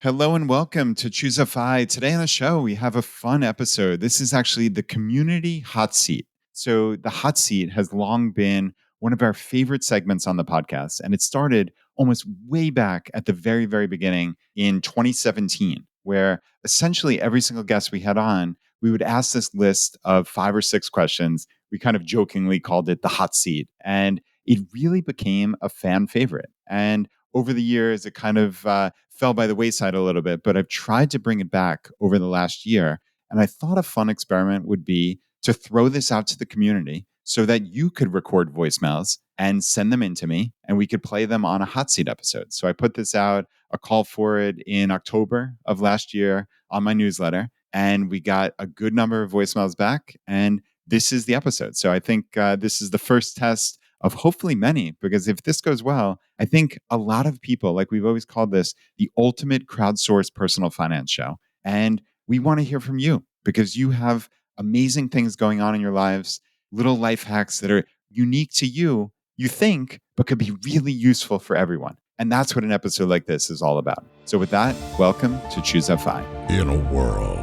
Hello and welcome to Choose a Fi. Today on the show, we have a fun episode. This is actually the community hot seat. So, the hot seat has long been one of our favorite segments on the podcast, and it started almost way back at the very, very beginning in 2017, where essentially every single guest we had on, we would ask this list of 5 or 6 questions. We kind of jokingly called it the hot seat, and it really became a fan favorite. And over the years, it kind of fell by the wayside a little bit, but I've tried to bring it back over the last year. And I thought a fun experiment would be to throw this out to the community so that you could record voicemails and send them in to me and we could play them on a hot seat episode. So I put this out, a call for it in October of last year on my newsletter, and we got a good number of voicemails back. And this is the episode. So I think this is the first test of hopefully many, because if this goes well, I think a lot of people, like we've always called this, the ultimate crowdsourced personal finance show. And we want to hear from you because you have amazing things going on in your lives, little life hacks that are unique to you, you think, but could be really useful for everyone. And that's what an episode like this is all about. So with that, welcome to Choose FI. In a world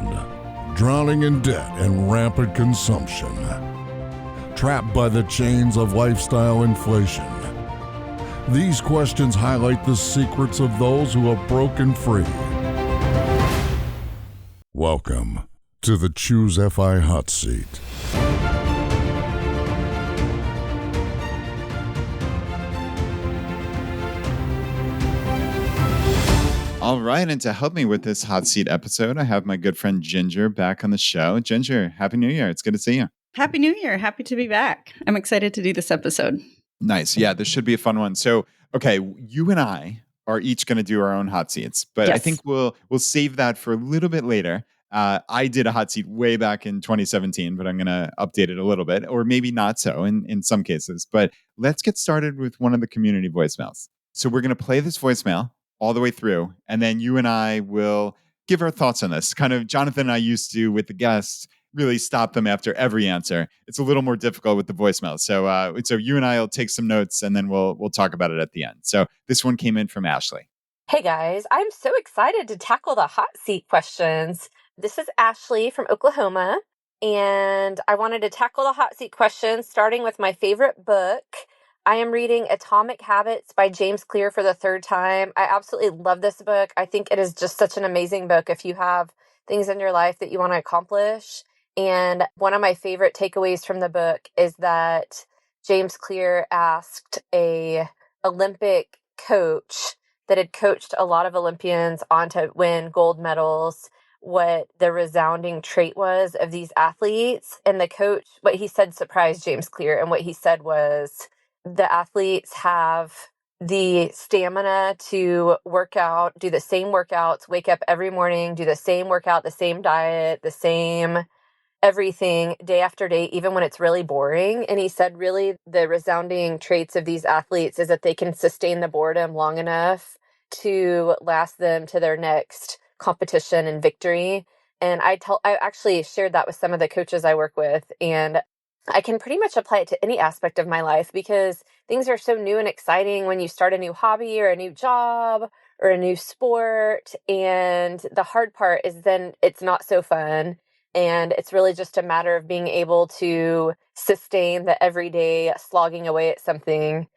drowning in debt and rampant consumption, trapped by the chains of lifestyle inflation, these questions highlight the secrets of those who have broken free. Welcome to the Choose FI Hot Seat. All right, and to help me with this hot seat episode, I have my good friend Ginger back on the show. Ginger, Happy New Year. It's good to see you. Happy New Year. Happy to be back. I'm excited to do this episode. Nice. Yeah, this should be a fun one. So, okay, you and I are each going to do our own hot seats, but Yes. I think we'll save that for a little bit later. I did a hot seat way back in 2017, but I'm going to update it a little bit, or maybe not so in some cases. But let's get started with one of the community voicemails. So we're going to play this voicemail all the way through, and then you and I will give our thoughts on this. Kind of Jonathan and I used to, with the guests, really stop them after every answer. It's a little more difficult with the voicemail. So you and I will take some notes, and then we'll talk about it at the end. So this one came in from Ashley. Hey guys, I'm so excited to tackle the hot seat questions. This is Ashley from Oklahoma, and I wanted to tackle the hot seat questions starting with my favorite book. I am reading Atomic Habits by James Clear for the third time. I absolutely love this book. I think it is just such an amazing book if you have things in your life that you want to accomplish. And one of my favorite takeaways from the book is that James Clear asked a Olympic coach that had coached a lot of Olympians on to win gold medals what the resounding trait was of these athletes. And the coach, what he said surprised James Clear. And what he said was, the athletes have the stamina to work out, do the same workouts, wake up every morning, do the same workout, the same diet, the same everything day after day, even when it's really boring. And he said, really, the resounding traits of these athletes is that they can sustain the boredom long enough to last them to their next competition and victory. And I actually shared that with some of the coaches I work with, and I can pretty much apply it to any aspect of my life because things are so new and exciting when you start a new hobby or a new job or a new sport. And the hard part is then it's not so fun. And it's really just a matter of being able to sustain the everyday slogging away at something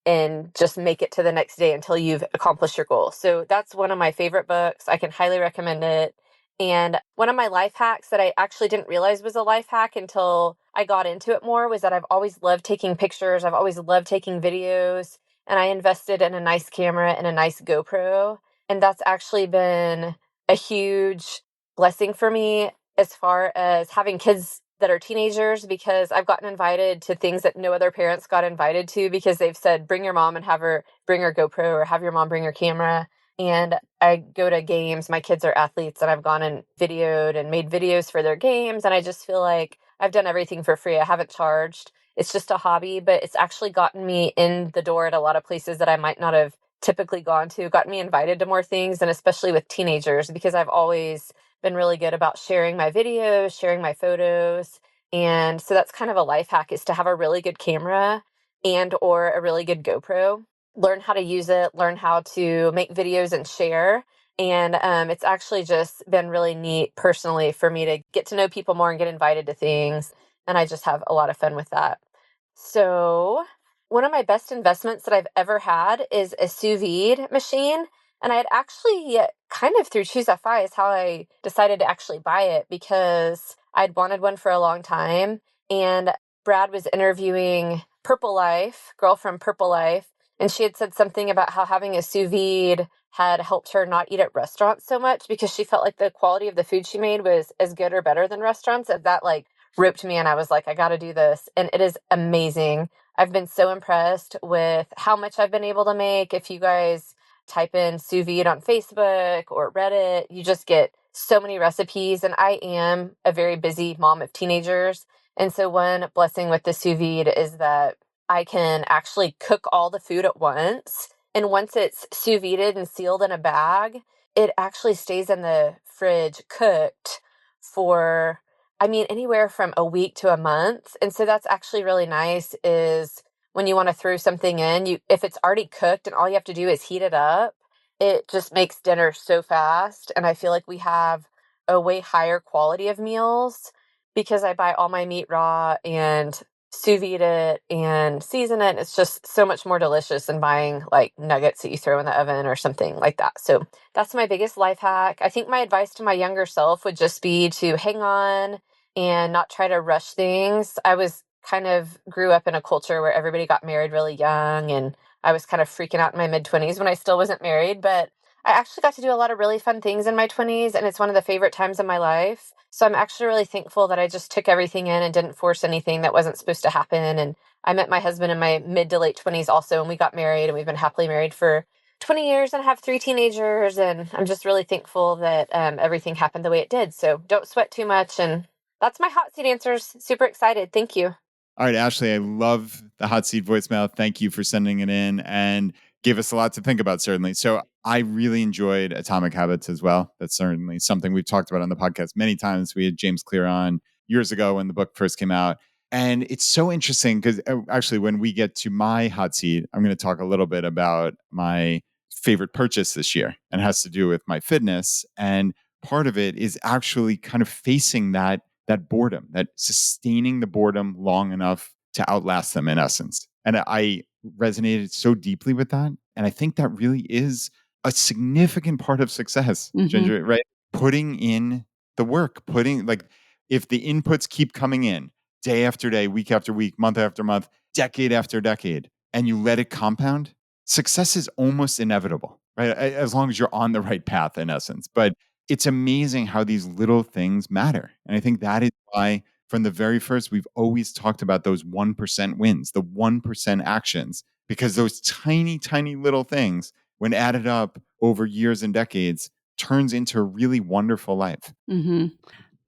and just make it to the next day until you've accomplished your goal. So that's one of my favorite books. I can highly recommend it. And one of my life hacks that I actually didn't realize was a life hack until I got into it more was that I've always loved taking pictures. I've always loved taking videos. And I invested in a nice camera and a nice GoPro. And that's actually been a huge blessing for me as far as having kids that are teenagers, because I've gotten invited to things that no other parents got invited to because they've said, bring your mom and have her bring her GoPro, or have your mom bring her camera. And I go to games. My kids are athletes, and I've gone and videoed and made videos for their games. And I just feel like I've done everything for free. I haven't charged. It's just a hobby, but it's actually gotten me in the door at a lot of places that I might not have typically gone to, gotten me invited to more things, and especially with teenagers, because I've always been really good about sharing my videos, sharing my photos. And so that's kind of a life hack, is to have a really good camera and or a really good GoPro. Learn how to use it, learn how to make videos and share. And it's actually just been really neat personally for me to get to know people more and get invited to things. And I just have a lot of fun with that. So one of my best investments that I've ever had is a sous vide machine. And I had actually kind of through Choose FI is how I decided to actually buy it, because I'd wanted one for a long time. And Brad was interviewing Purple Life, girl from Purple Life, and she had said something about how having a sous vide had helped her not eat at restaurants so much because she felt like the quality of the food she made was as good or better than restaurants. And that like roped me, and I was like, I got to do this. And it is amazing. I've been so impressed with how much I've been able to make. If you guys type in sous vide on Facebook or Reddit, you just get so many recipes. And I am a very busy mom of teenagers. And so one blessing with the sous vide is that I can actually cook all the food at once. And once it's sous vide'd and sealed in a bag, it actually stays in the fridge cooked for, anywhere from a week to a month. And so that's actually really nice, is when you want to throw something in, if it's already cooked and all you have to do is heat it up, it just makes dinner so fast. And I feel like we have a way higher quality of meals because I buy all my meat raw and sous vide it and season it. It's just so much more delicious than buying like nuggets that you throw in the oven or something like that. So that's my biggest life hack. I think my advice to my younger self would just be to hang on and not try to rush things. I was kind of grew up in a culture where everybody got married really young, and I was kind of freaking out in my mid-20s when I still wasn't married, but I actually got to do a lot of really fun things in my 20s, and it's one of the favorite times of my life. So I'm actually really thankful that I just took everything in and didn't force anything that wasn't supposed to happen. And I met my husband in my mid to late 20s also, and we got married, and we've been happily married for 20 years and have 3 teenagers. And I'm just really thankful that everything happened the way it did. So don't sweat too much. And that's my hot seat answers. Super excited. Thank you. All right, Ashley, I love the hot seat voicemail. Thank you for sending it in and gave us a lot to think about, certainly. So I really enjoyed Atomic Habits as well. That's certainly something we've talked about on the podcast many times. We had James Clear on years ago when the book first came out. And it's so interesting because actually, when we get to my hot seat, I'm going to talk a little bit about my favorite purchase this year, and it has to do with my fitness. And part of it is actually kind of facing that boredom, that sustaining the boredom long enough to outlast them, in essence. And I resonated so deeply with that. And I think that really is a significant part of success, Ginger, right? Putting in the work, if the inputs keep coming in day after day, week after week, month after month, decade after decade, and you let it compound, success is almost inevitable, right? As long as you're on the right path, in essence. But it's amazing how these little things matter. And I think that is why, from the very first, we've always talked about those 1% wins, the 1% actions, because those tiny, tiny little things, when added up over years and decades, turns into a really wonderful life. Mm-hmm.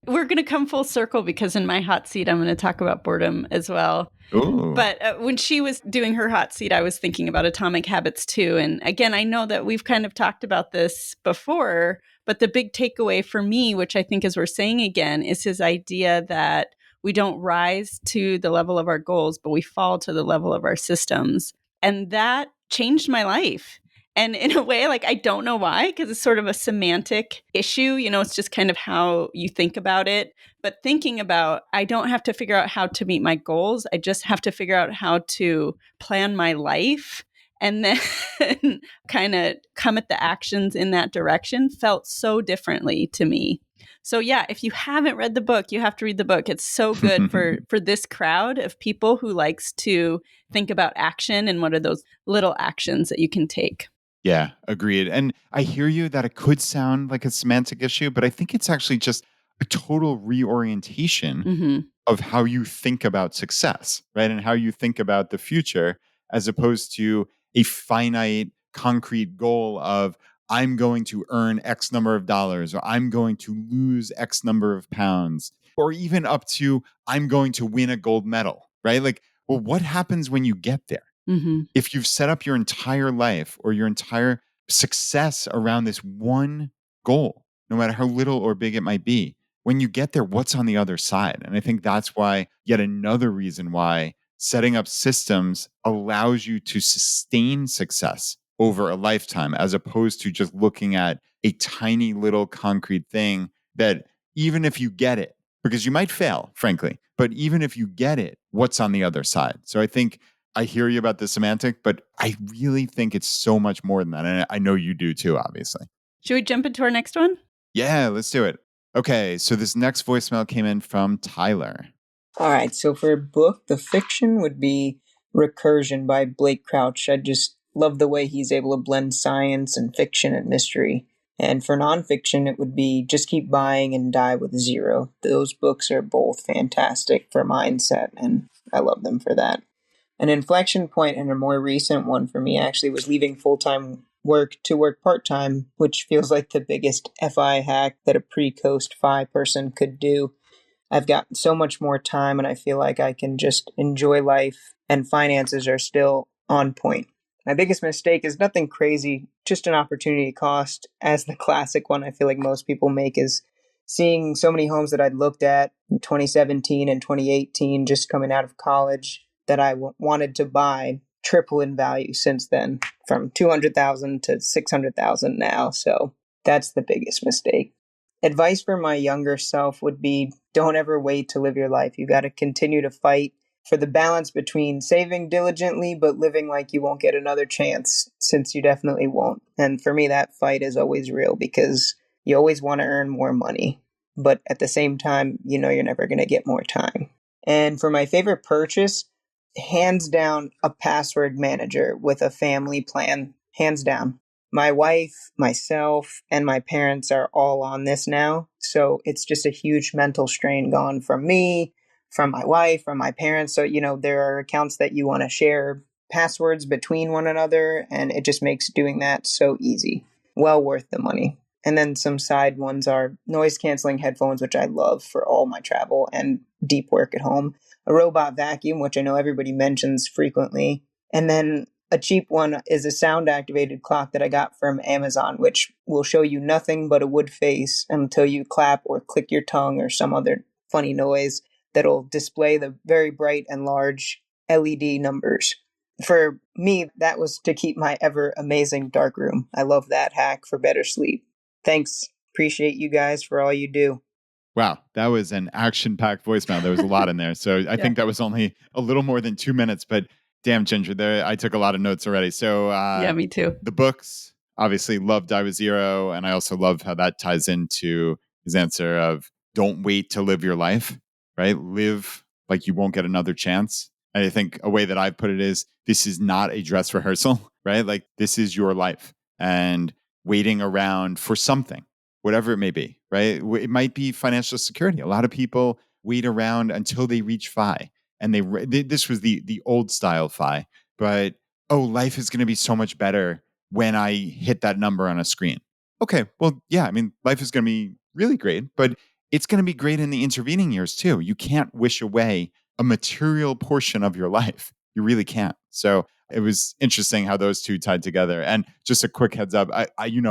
We're going to come full circle because in my hot seat, I'm going to talk about boredom as well. Ooh. But when she was doing her hot seat, I was thinking about Atomic Habits too. And again, I know that we've kind of talked about this before, but the big takeaway for me, which I think is we're saying again, is his idea that we don't rise to the level of our goals, but we fall to the level of our systems. And that changed my life. And in a way, like, I don't know why, because it's sort of a semantic issue. You know, it's just kind of how you think about it. But thinking about, I don't have to figure out how to meet my goals. I just have to figure out how to plan my life and then kind of come at the actions in that direction felt so differently to me. So yeah, if you haven't read the book, you have to read the book. It's so good for this crowd of people who likes to think about action and what are those little actions that you can take. Yeah, agreed. And I hear you that it could sound like a semantic issue, but I think it's actually just a total reorientation of how you think about success, right? And how you think about the future, as opposed to a finite, concrete goal of, I'm going to earn X number of dollars, or I'm going to lose X number of pounds, or even up to, I'm going to win a gold medal, right? Like, well, what happens when you get there? If you've set up your entire life or your entire success around this one goal, no matter how little or big it might be, when you get there, what's on the other side? And I think that's why, yet another reason why setting up systems allows you to sustain success over a lifetime, as opposed to just looking at a tiny little concrete thing that even if you get it, because you might fail, frankly, but even if you get it, what's on the other side? So I think I hear you about the semantic, but I really think it's so much more than that. And I know you do too, obviously. Should we jump into our next one? Yeah, let's do it. Okay, so this next voicemail came in from Tyler. All right, so for a book, the fiction would be Recursion by Blake Crouch. I just love the way he's able to blend science and fiction and mystery. And for nonfiction, it would be Just Keep Buying and Die with Zero. Those books are both fantastic for mindset, and I love them for that. An inflection point and a more recent one for me actually was leaving full-time work to work part-time, which feels like the biggest FI hack that a pre-coast FI person could do. I've got so much more time and I feel like I can just enjoy life, and finances are still on point. My biggest mistake is nothing crazy, just an opportunity cost, as the classic one I feel like most people make is seeing so many homes that I'd looked at in 2017 and 2018 just coming out of college that I wanted to buy triple in value since then, from 200,000 to 600,000 now. So that's the biggest mistake. Advice for my younger self would be don't ever wait to live your life. You got to continue to fight for the balance between saving diligently but living like you won't get another chance, since you definitely won't. And for me, that fight is always real because you always want to earn more money, but at the same time, you know you're never going to get more time. And for my favorite purchase, hands down, a password manager with a family plan. Hands down. My wife, myself, and my parents are all on this now. So it's just a huge mental strain gone from me, from my wife, from my parents. So, there are accounts that you want to share passwords between one another, and it just makes doing that so easy. Well worth the money. And then some side ones are noise canceling headphones, which I love for all my travel and deep work at home. A robot vacuum, which I know everybody mentions frequently. And then a cheap one is a sound activated clock that I got from Amazon, which will show you nothing but a wood face until you clap or click your tongue or some other funny noise that'll display the very bright and large LED numbers. For me, that was to keep my ever amazing dark room. I love that hack for better sleep. Thanks. Appreciate you guys for all you do. Wow, that was an action-packed voicemail. There was a lot in there. So I think that was only a little more than 2 minutes, but damn, Ginger, there I took a lot of notes already. So yeah, me too. The books, obviously love Die with Zero, and I also love how that ties into his answer of don't wait to live your life, right? Live like you won't get another chance. And I think a way that I've put it is this is not a dress rehearsal, right? Like this is your life, and waiting around for something, whatever it may be, right? It might be financial security. A lot of people wait around until they reach FI, and this was the old style FI, but life is going to be so much better when I hit that number on a screen. Okay, well, yeah, I mean, life is going to be really great, but it's going to be great in the intervening years too. You can't wish away a material portion of your life. You really can't. So it was interesting how those two tied together. And just a quick heads up, I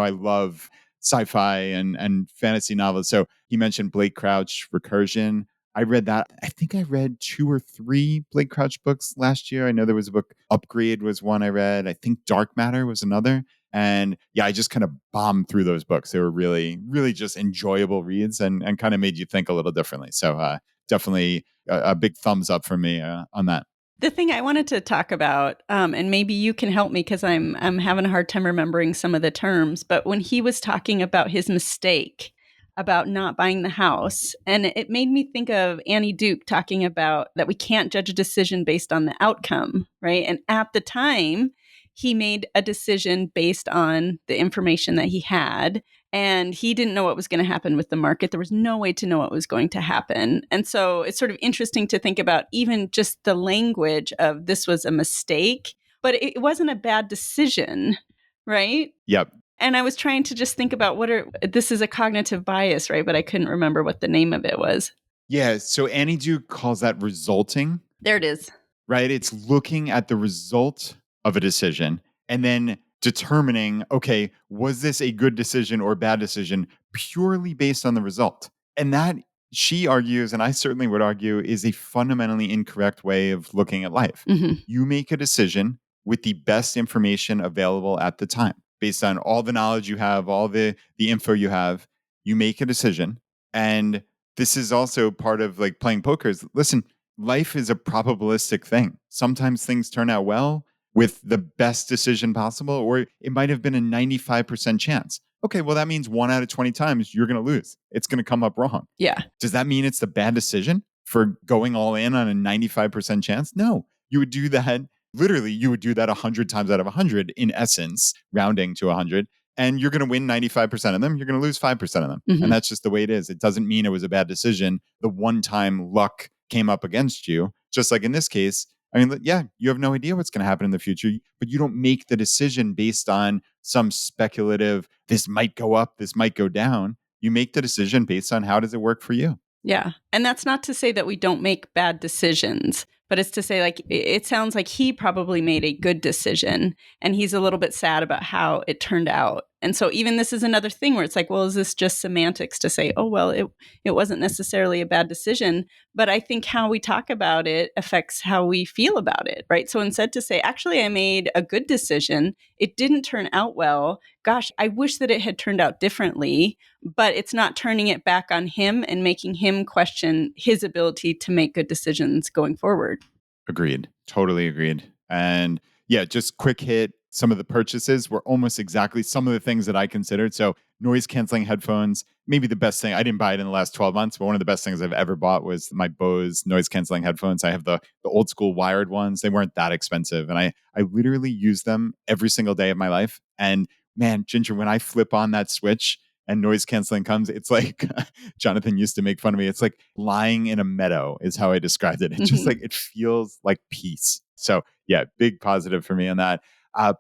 love sci-fi and fantasy novels. So he mentioned Blake Crouch, Recursion. I read that. I think I read 2 or 3 Blake Crouch books last year. I know there was a book, Upgrade was one I read. I think Dark Matter was another. And yeah, I just kind of bombed through those books. They were really, really just enjoyable reads and kind of made you think a little differently. So definitely a big thumbs up for me on that. The thing I wanted to talk about, and maybe you can help me because I'm having a hard time remembering some of the terms, but when he was talking about his mistake about not buying the house, and it made me think of Annie Duke talking about that we can't judge a decision based on the outcome, right? And at the time, he made a decision based on the information that he had, and he didn't know what was going to happen with the market. There was no way to know what was going to happen. And so it's sort of interesting to think about even just the language of this was a mistake, but it wasn't a bad decision, right? Yep. And I was trying to just think about this is a cognitive bias, right? But I couldn't remember what the name of it was. Yeah. So Annie Duke calls that resulting. There it is. Right. It's looking at the result of a decision and then determining, okay, was this a good decision or bad decision purely based on the result? And that, she argues, and I certainly would argue, is a fundamentally incorrect way of looking at life. Mm-hmm. You make a decision with the best information available at the time. based on all the knowledge you have, all the info you have, you make a decision. And this is also part of like playing poker. Listen, life is a probabilistic thing. Sometimes things turn out well with the best decision possible, or it might have been a 95% chance. Okay, well, that means 1 out of 20 times you're going to lose. It's going to come up wrong. Yeah. Does that mean it's the bad decision for going all in on a 95% chance? No, you would do that. Literally, you would do that 100 times out of 100 in essence, rounding to 100. And you're going to win 95% of them. You're going to lose 5% of them. Mhm. And that's just the way it is. It doesn't mean it was a bad decision. The one time luck came up against you, just like in this case. I mean, yeah, you have no idea what's going to happen in the future, but you don't make the decision based on some speculative, this might go up, this might go down. You make the decision based on how does it work for you. Yeah. And that's not to say that we don't make bad decisions, but it's to say like, it sounds like he probably made a good decision and he's a little bit sad about how it turned out. And so even this is another thing where it's like, well, is this just semantics to say, oh, well, it wasn't necessarily a bad decision, but I think how we talk about it affects how we feel about it, right? So instead to say, actually, I made a good decision. It didn't turn out well. Gosh, I wish that it had turned out differently, but it's not turning it back on him and making him question his ability to make good decisions going forward. Agreed. Totally agreed. And yeah, just quick hit. Some of the purchases were almost exactly some of the things that I considered. So noise canceling headphones, maybe the best thing. I didn't buy it in the last 12 months, but one of the best things I've ever bought was my Bose noise canceling headphones. I have the old school wired ones. They weren't that expensive. And I literally use them every single day of my life. And man, Ginger, when I flip on that switch and noise canceling comes, it's like Jonathan used to make fun of me. It's like lying in a meadow is how I described it. It's just like, it feels like peace. So yeah, big positive for me on that.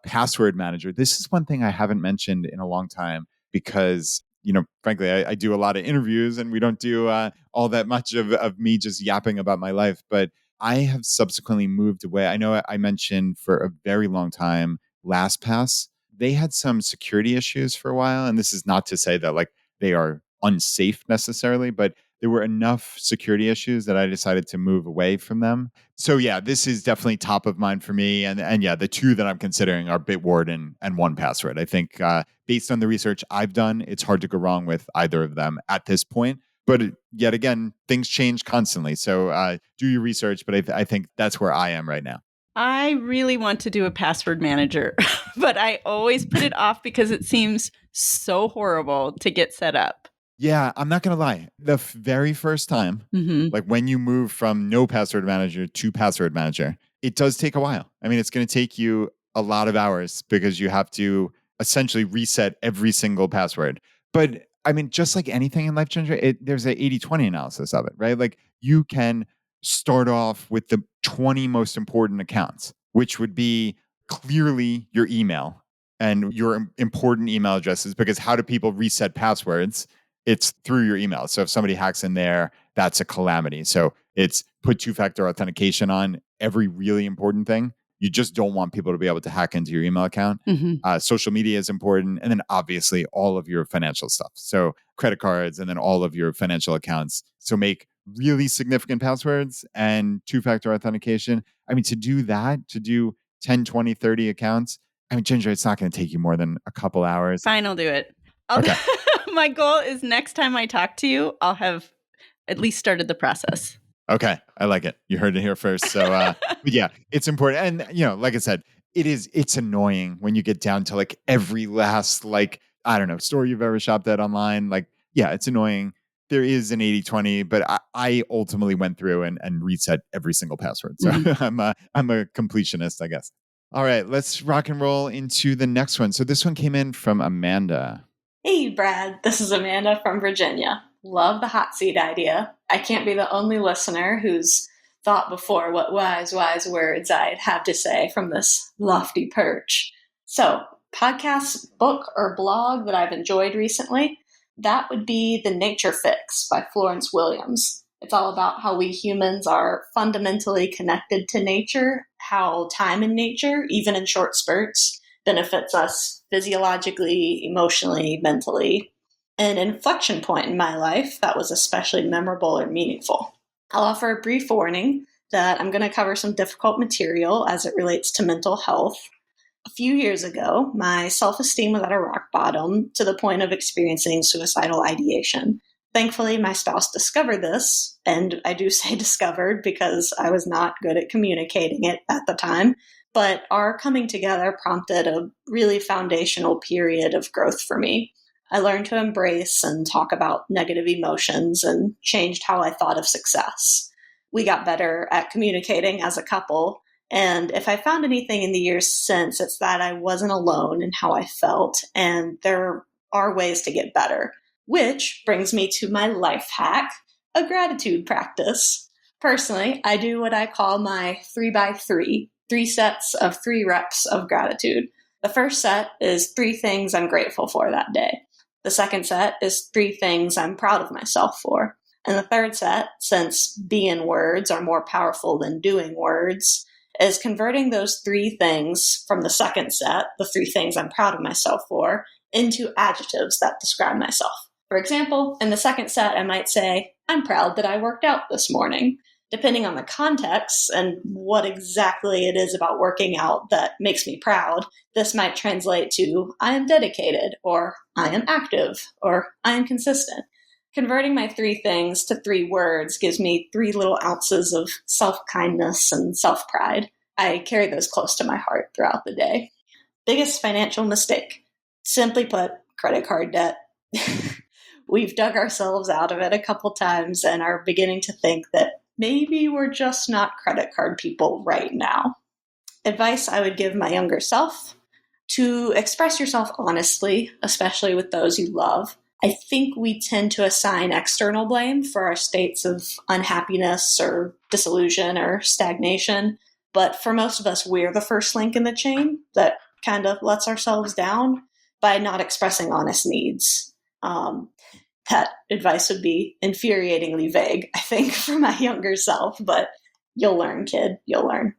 Password manager. This is one thing I haven't mentioned in a long time because, frankly, I do a lot of interviews and we don't do all that much of me just yapping about my life. But I have subsequently moved away. I know I mentioned for a very long time LastPass. They had some security issues for a while. And this is not to say that like they are unsafe necessarily, but there were enough security issues that I decided to move away from them. So yeah, this is definitely top of mind for me. And yeah, the two that I'm considering are Bitwarden and 1Password. I think based on the research I've done, it's hard to go wrong with either of them at this point. But yet again, things change constantly. So do your research, but I think that's where I am right now. I really want to do a password manager, but I always put it off because it seems so horrible to get set up. Yeah, I'm not going to lie. The very first time, like when you move from no password manager to password manager, it does take a while. I mean, it's going to take you a lot of hours because you have to essentially reset every single password. But I mean, just like anything in Life Changer, there's an 80-20 analysis of it, right? Like you can start off with the 20 most important accounts, which would be clearly your email and your important email addresses, because how do people reset passwords? It's through your email. So if somebody hacks in there, that's a calamity. So it's put two-factor authentication on every really important thing. You just don't want people to be able to hack into your email account. Social media is important. And then obviously all of your financial stuff. So credit cards and then all of your financial accounts. So make really significant passwords and two-factor authentication. I mean, to do that, to do 10, 20, 30 accounts, I mean, Ginger, it's not going to take you more than a couple hours. Fine, I'll do it. Okay. My goal is next time I talk to you, I'll have at least started the process. Okay. I like it. You heard it here first. So, but yeah, it's important. And, like I said, it's annoying when you get down to like every last, like, I don't know, store you've ever shopped at online. Like, yeah, it's annoying. There is an 80-20, but I ultimately went through and reset every single password. So I'm a completionist, I guess. All right, let's rock and roll into the next one. So this one came in from Amanda. Hey, Brad, this is Amanda from Virginia. Love the hot seat idea. I can't be the only listener who's thought before what wise words I'd have to say from this lofty perch. So, podcast, book, or blog that I've enjoyed recently, that would be The Nature Fix by Florence Williams. It's all about how we humans are fundamentally connected to nature, how time in nature, even in short spurts, benefits us physiologically, emotionally, mentally. An inflection point in my life that was especially memorable or meaningful. I'll offer a brief warning that I'm going to cover some difficult material as it relates to mental health. A few years ago, my self-esteem was at a rock bottom to the point of experiencing suicidal ideation. Thankfully, my spouse discovered this, and I do say discovered because I was not good at communicating it at the time. But our coming together prompted a really foundational period of growth for me. I learned to embrace and talk about negative emotions and changed how I thought of success. We got better at communicating as a couple, and if I found anything in the years since, it's that I wasn't alone in how I felt, and there are ways to get better. Which brings me to my life hack, a gratitude practice. Personally, I do what I call my 3x3, 3 sets of 3 reps of gratitude. The first set is 3 things I'm grateful for that day. The second set is 3 things I'm proud of myself for. And the third set, since being words are more powerful than doing words, is converting those 3 things from the second set, the 3 things I'm proud of myself for, into adjectives that describe myself. For example, in the second set, I might say, I'm proud that I worked out this morning. Depending on the context and what exactly it is about working out that makes me proud, this might translate to, I am dedicated, or I am active, or I am consistent. Converting my 3 things to 3 words gives me 3 little ounces of self-kindness and self-pride. I carry those close to my heart throughout the day. Biggest financial mistake. Simply put, credit card debt. We've dug ourselves out of it a couple times and are beginning to think that maybe we're just not credit card people right now. Advice I would give my younger self: to express yourself honestly, especially with those you love. I think we tend to assign external blame for our states of unhappiness or disillusion or stagnation. But for most of us, we're the first link in the chain that kind of lets ourselves down by not expressing honest needs. That advice would be infuriatingly vague, I think, for my younger self, but you'll learn, kid, you'll learn.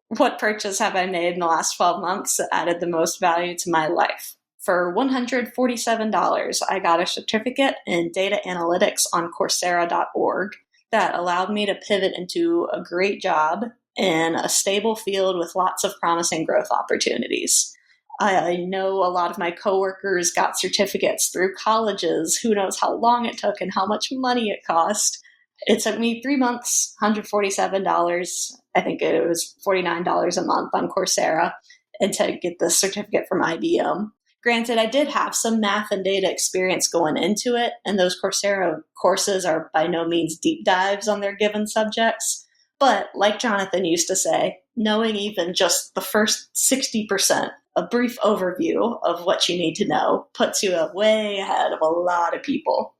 What purchase have I made in the last 12 months that added the most value to my life? For $147, I got a certificate in data analytics on Coursera.org that allowed me to pivot into a great job in a stable field with lots of promising growth opportunities. I know a lot of my coworkers got certificates through colleges. Who knows how long it took and how much money it cost. It took me 3 months, $147. I think it was $49 a month on Coursera, and to get the certificate from IBM. Granted, I did have some math and data experience going into it, and those Coursera courses are by no means deep dives on their given subjects. But like Jonathan used to say, knowing even just the first 60%, a brief overview of what you need to know, puts you way ahead of a lot of people.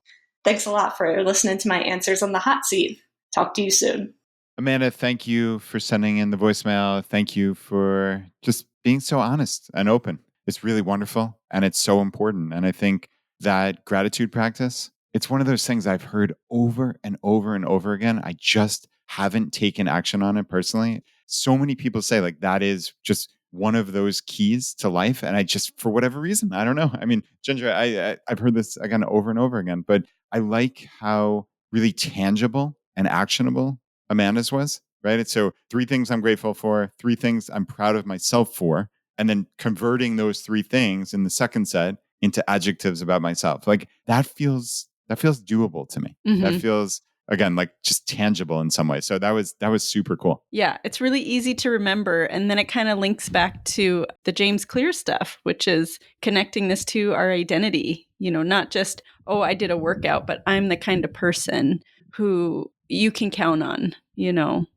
Thanks a lot for listening to my answers on the hot seat. Talk to you soon. Amanda, thank you for sending in the voicemail. Thank you for just being so honest and open. It's really wonderful and it's so important. And I think that gratitude practice, it's one of those things I've heard over and over and over again. I just haven't taken action on it personally. So many people say like that is just one of those keys to life. And I just, for whatever reason, I don't know. I mean, Ginger, I've heard this again over and over again, but I like how really tangible and actionable Amanda's was, right? It's so 3 things I'm grateful for, 3 things I'm proud of myself for, and then converting those 3 things in the second set into adjectives about myself. Like that feels doable to me. Mm-hmm. That feels, again, like just tangible in some way. So that was super cool. Yeah, it's really easy to remember. And then it kind of links back to the James Clear stuff, which is connecting this to our identity. Not just, oh, I did a workout, but I'm the kind of person who you can count on.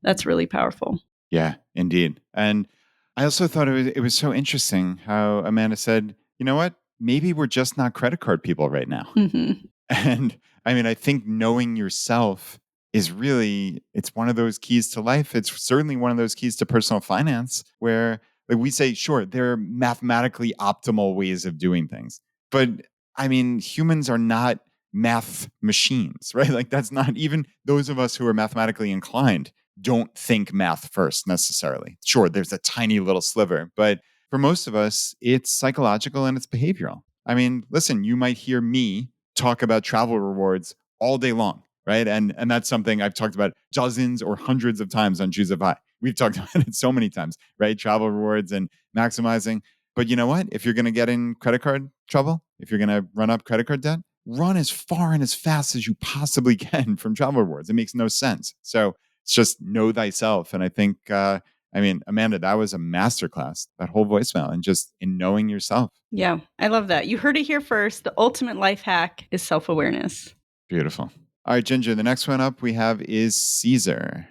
That's really powerful. Yeah, indeed. And I also thought it was so interesting how Amanda said, you know what? Maybe we're just not credit card people right now. Mm-hmm. And I mean, I think knowing yourself is really, it's one of those keys to life. It's certainly one of those keys to personal finance where like we say, sure, there are mathematically optimal ways of doing things. But I mean, humans are not math machines, right? Like that's not, even those of us who are mathematically inclined don't think math first necessarily. Sure, there's a tiny little sliver, but for most of us, it's psychological and it's behavioral. I mean, listen, you might hear me talk about travel rewards all day long, right? And that's something I've talked about dozens or hundreds of times on Choose a Vide. we've talked about it so many times, right? Travel rewards and maximizing. But you know what? If you're going to get in credit card trouble, if you're going to run up credit card debt, run as far and as fast as you possibly can from travel rewards. It makes no sense. So it's just know thyself. And I think, Amanda, that was a masterclass, that whole voicemail, and just in knowing yourself. Yeah, I love that. You heard it here first. The ultimate life hack is self-awareness. Beautiful. All right, Ginger, the next one up we have is Caesar.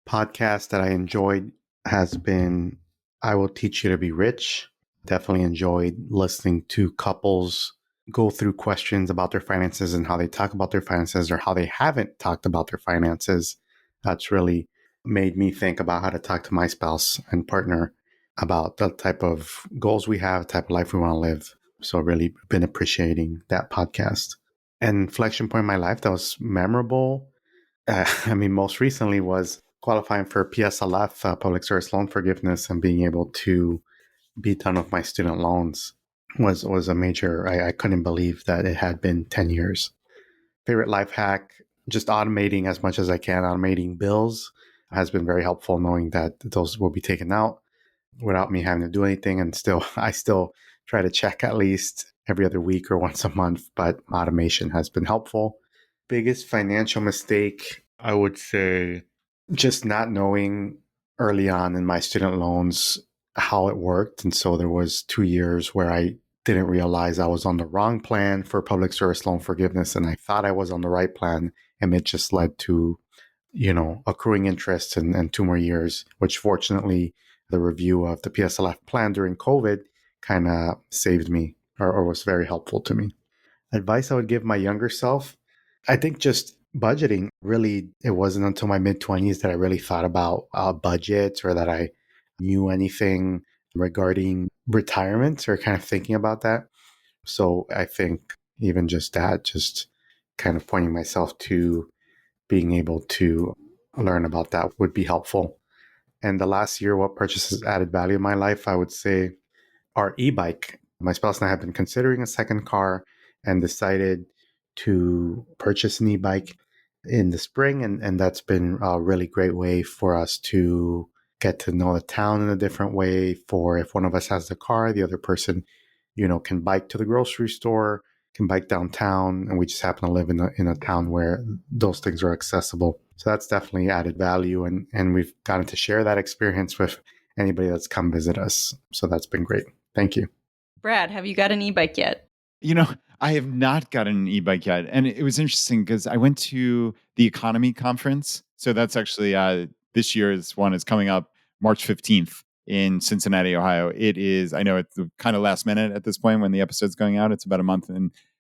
Podcast that I enjoyed has been I Will Teach You to Be Rich. Definitely enjoyed listening to couples go through questions about their finances and how they talk about their finances or how they haven't talked about their finances. That's really made me think about how to talk to my spouse and partner about the type of goals we have, type of life we want to live. So really been appreciating that podcast. And inflection point in my life that was memorable, most recently was qualifying for PSLF, Public Service Loan Forgiveness, and being able to be done with my student loans was a major, I couldn't believe that it had been 10 years. Favorite life hack, just automating as much as I can. Automating bills has been very helpful, knowing that those will be taken out without me having to do anything. And I still try to check at least every other week or once a month, but automation has been helpful. Biggest financial mistake, I would say, just not knowing early on in my student loans how it worked. And so there was 2 years where I didn't realize I was on the wrong plan for public service loan forgiveness. And I thought I was on the right plan. And it just led to, accruing interest and 2 more years, which fortunately the review of the PSLF plan during COVID kind of saved me or was very helpful to me. Advice I would give my younger self, I think just budgeting. Really, it wasn't until my mid-20s that I really thought about budgets or that I knew anything regarding retirement or kind of thinking about that. So I think even just that, just kind of pointing myself to being able to learn about that would be helpful. And the last year, what purchases added value in my life, I would say our e-bike. My spouse and I have been considering a second car and decided to purchase an e-bike in the spring. And that's been a really great way for us to get to know the town in a different way. For if one of us has the car, the other person, can bike to the grocery store, can bike downtown. And we just happen to live in a town where those things are accessible. So that's definitely added value. And we've gotten to share that experience with anybody that's come visit us. So that's been great. Thank you. Brad, have you got an e-bike yet? I have not gotten an e-bike yet. And it was interesting because I went to the economy conference. So that's actually this year's one is coming up March 15th in Cincinnati, Ohio. It is, I know it's kind of last minute at this point when the episode's going out. It's about a month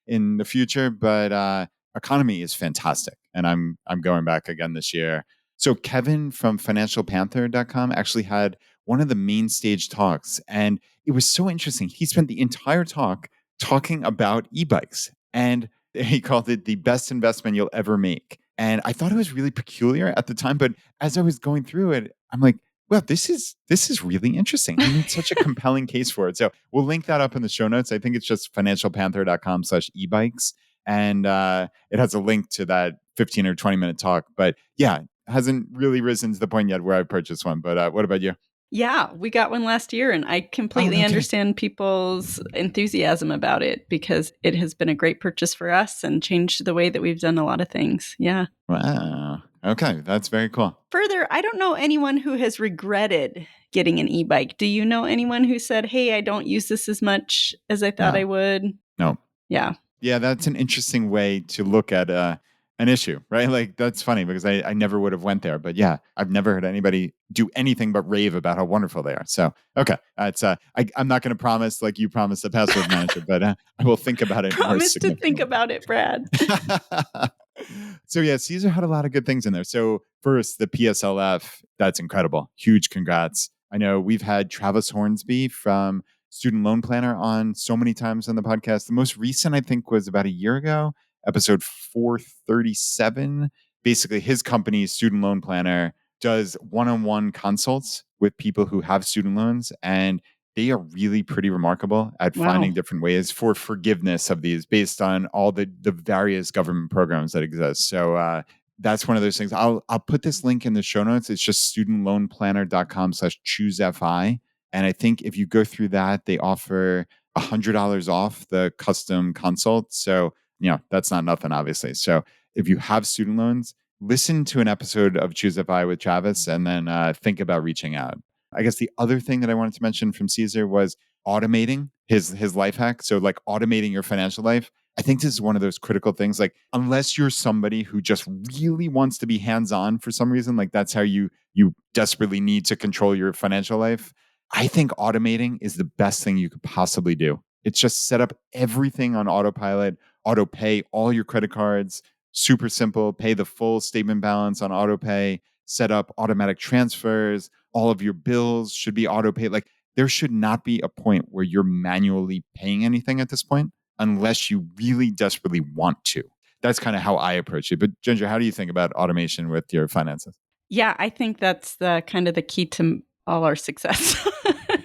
in the future, but economy is fantastic. And I'm going back again this year. So Kevin from financialpanther.com actually had one of the main stage talks. And it was so interesting. He spent the entire talk talking about e-bikes. And he called it the best investment you'll ever make. And I thought it was really peculiar at the time. But as I was going through it, I'm like, well, this is really interesting. He made such a compelling case for it. So we'll link that up in the show notes. I think it's just financialpanther.com/ebikes. And it has a link to that 15 or 20 minute talk. But yeah, hasn't really risen to the point yet where I purchased one. But what about you? Yeah, we got one last year, and I completely understand people's enthusiasm about it because it has been a great purchase for us and changed the way that we've done a lot of things. Yeah. Wow. Okay, that's very cool. Further, I don't know anyone who has regretted getting an e-bike. Do you know anyone who said, hey, I don't use this as much as I thought I would? No. Yeah. Yeah, that's an interesting way to look at an issue, right? Like that's funny because I never would have went there, but yeah, I've never heard anybody do anything but rave about how wonderful they are. So okay, it's I'm not going to promise like you promised the password manager, but I will think about it. Promise to think about it, Brad. So yeah, Caesar had a lot of good things in there. So first, the PSLF, that's incredible. Huge congrats. I know we've had Travis Hornsby from Student Loan Planner on so many times on the podcast. The most recent, I think, was about a year ago, episode 437. Basically, his company, Student Loan Planner, does one-on-one consults with people who have student loans. And they are really pretty remarkable at finding different ways for forgiveness of these based on all the various government programs that exist. So that's one of those things. I'll put this link in the show notes. It's just studentloanplanner.com/choosefi. And I think if you go through that, they offer $100 off the custom consult. So, that's not nothing, obviously. So if you have student loans, listen to an episode of Choose FI with Travis and then think about reaching out. I guess the other thing that I wanted to mention from Caesar was automating his life hack. So like automating your financial life. I think this is one of those critical things. Like, unless you're somebody who just really wants to be hands-on for some reason, like that's how you desperately need to control your financial life. I think automating is the best thing you could possibly do. It's just set up everything on autopilot, auto pay all your credit cards, super simple, pay the full statement balance on auto pay, set up automatic transfers, all of your bills should be auto paid. Like, there should not be a point where you're manually paying anything at this point unless you really desperately want to. That's kind of how I approach it. But Ginger, how do you think about automation with your finances? Yeah, I think that's the kind of the key to all our success.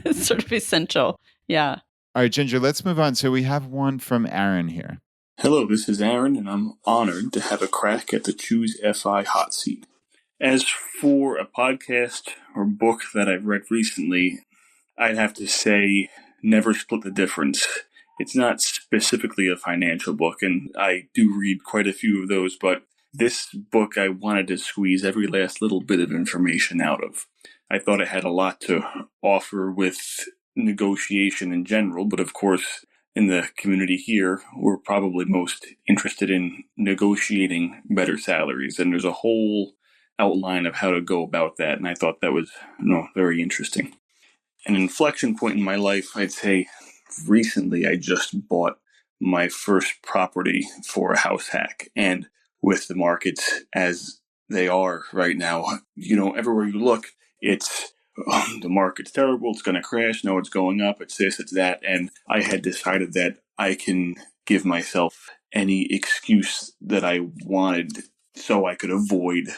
It's sort of essential. Yeah. All right, Ginger, let's move on. So we have one from Aaron here. Hello, this is Aaron, and I'm honored to have a crack at the Choose FI hot seat. As for a podcast or book that I've read recently, I'd have to say Never Split the Difference. It's not specifically a financial book, and I do read quite a few of those, but this book I wanted to squeeze every last little bit of information out of. I thought it had a lot to offer with negotiation in general, but of course, in the community here, we're probably most interested in negotiating better salaries, and there's a whole outline of how to go about that, and I thought that was very interesting. An inflection point in my life, I'd say recently I just bought my first property for a house hack, and with the markets as they are right now, everywhere you look, it's the market's terrible, it's going to crash, no, it's going up, it's this, it's that, and I had decided that I can give myself any excuse that I wanted so I could avoid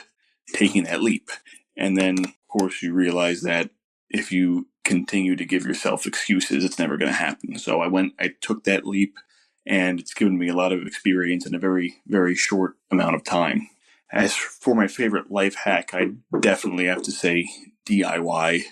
taking that leap. And then, of course, you realize that if you continue to give yourself excuses, it's never going to happen. So I took that leap, and it's given me a lot of experience in a very, very short amount of time. As for my favorite life hack, I definitely have to say DIY.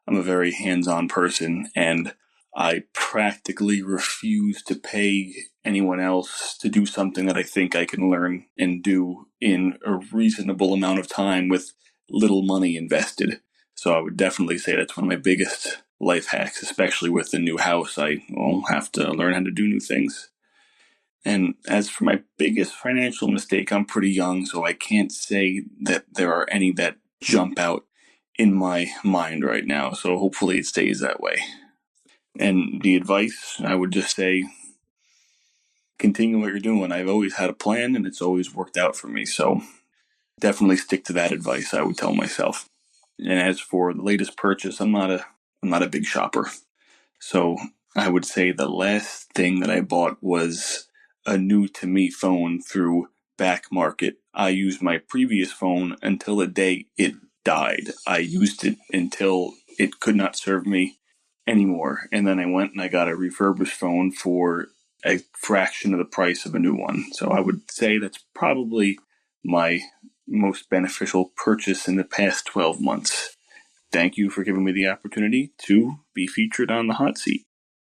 I'm a very hands-on person, and I practically refuse to pay anyone else to do something that I think I can learn and do in a reasonable amount of time with little money invested. So I would definitely say that's one of my biggest life hacks, especially with the new house. I will have to learn how to do new things. And as for my biggest financial mistake, I'm pretty young, so I can't say that there are any that jump out in my mind right now. So hopefully it stays that way. And the advice, I would just say, continue what you're doing. I've always had a plan, and it's always worked out for me. So definitely stick to that advice, I would tell myself. And as for the latest purchase, I'm not a big shopper. So I would say the last thing that I bought was a new to me phone through Back Market. I used my previous phone until the day it died. I used it until it could not serve me anymore. And then I went and I got a refurbished phone for a fraction of the price of a new one. So I would say that's probably my most beneficial purchase in the past 12 months. Thank you for giving me the opportunity to be featured on the hot seat.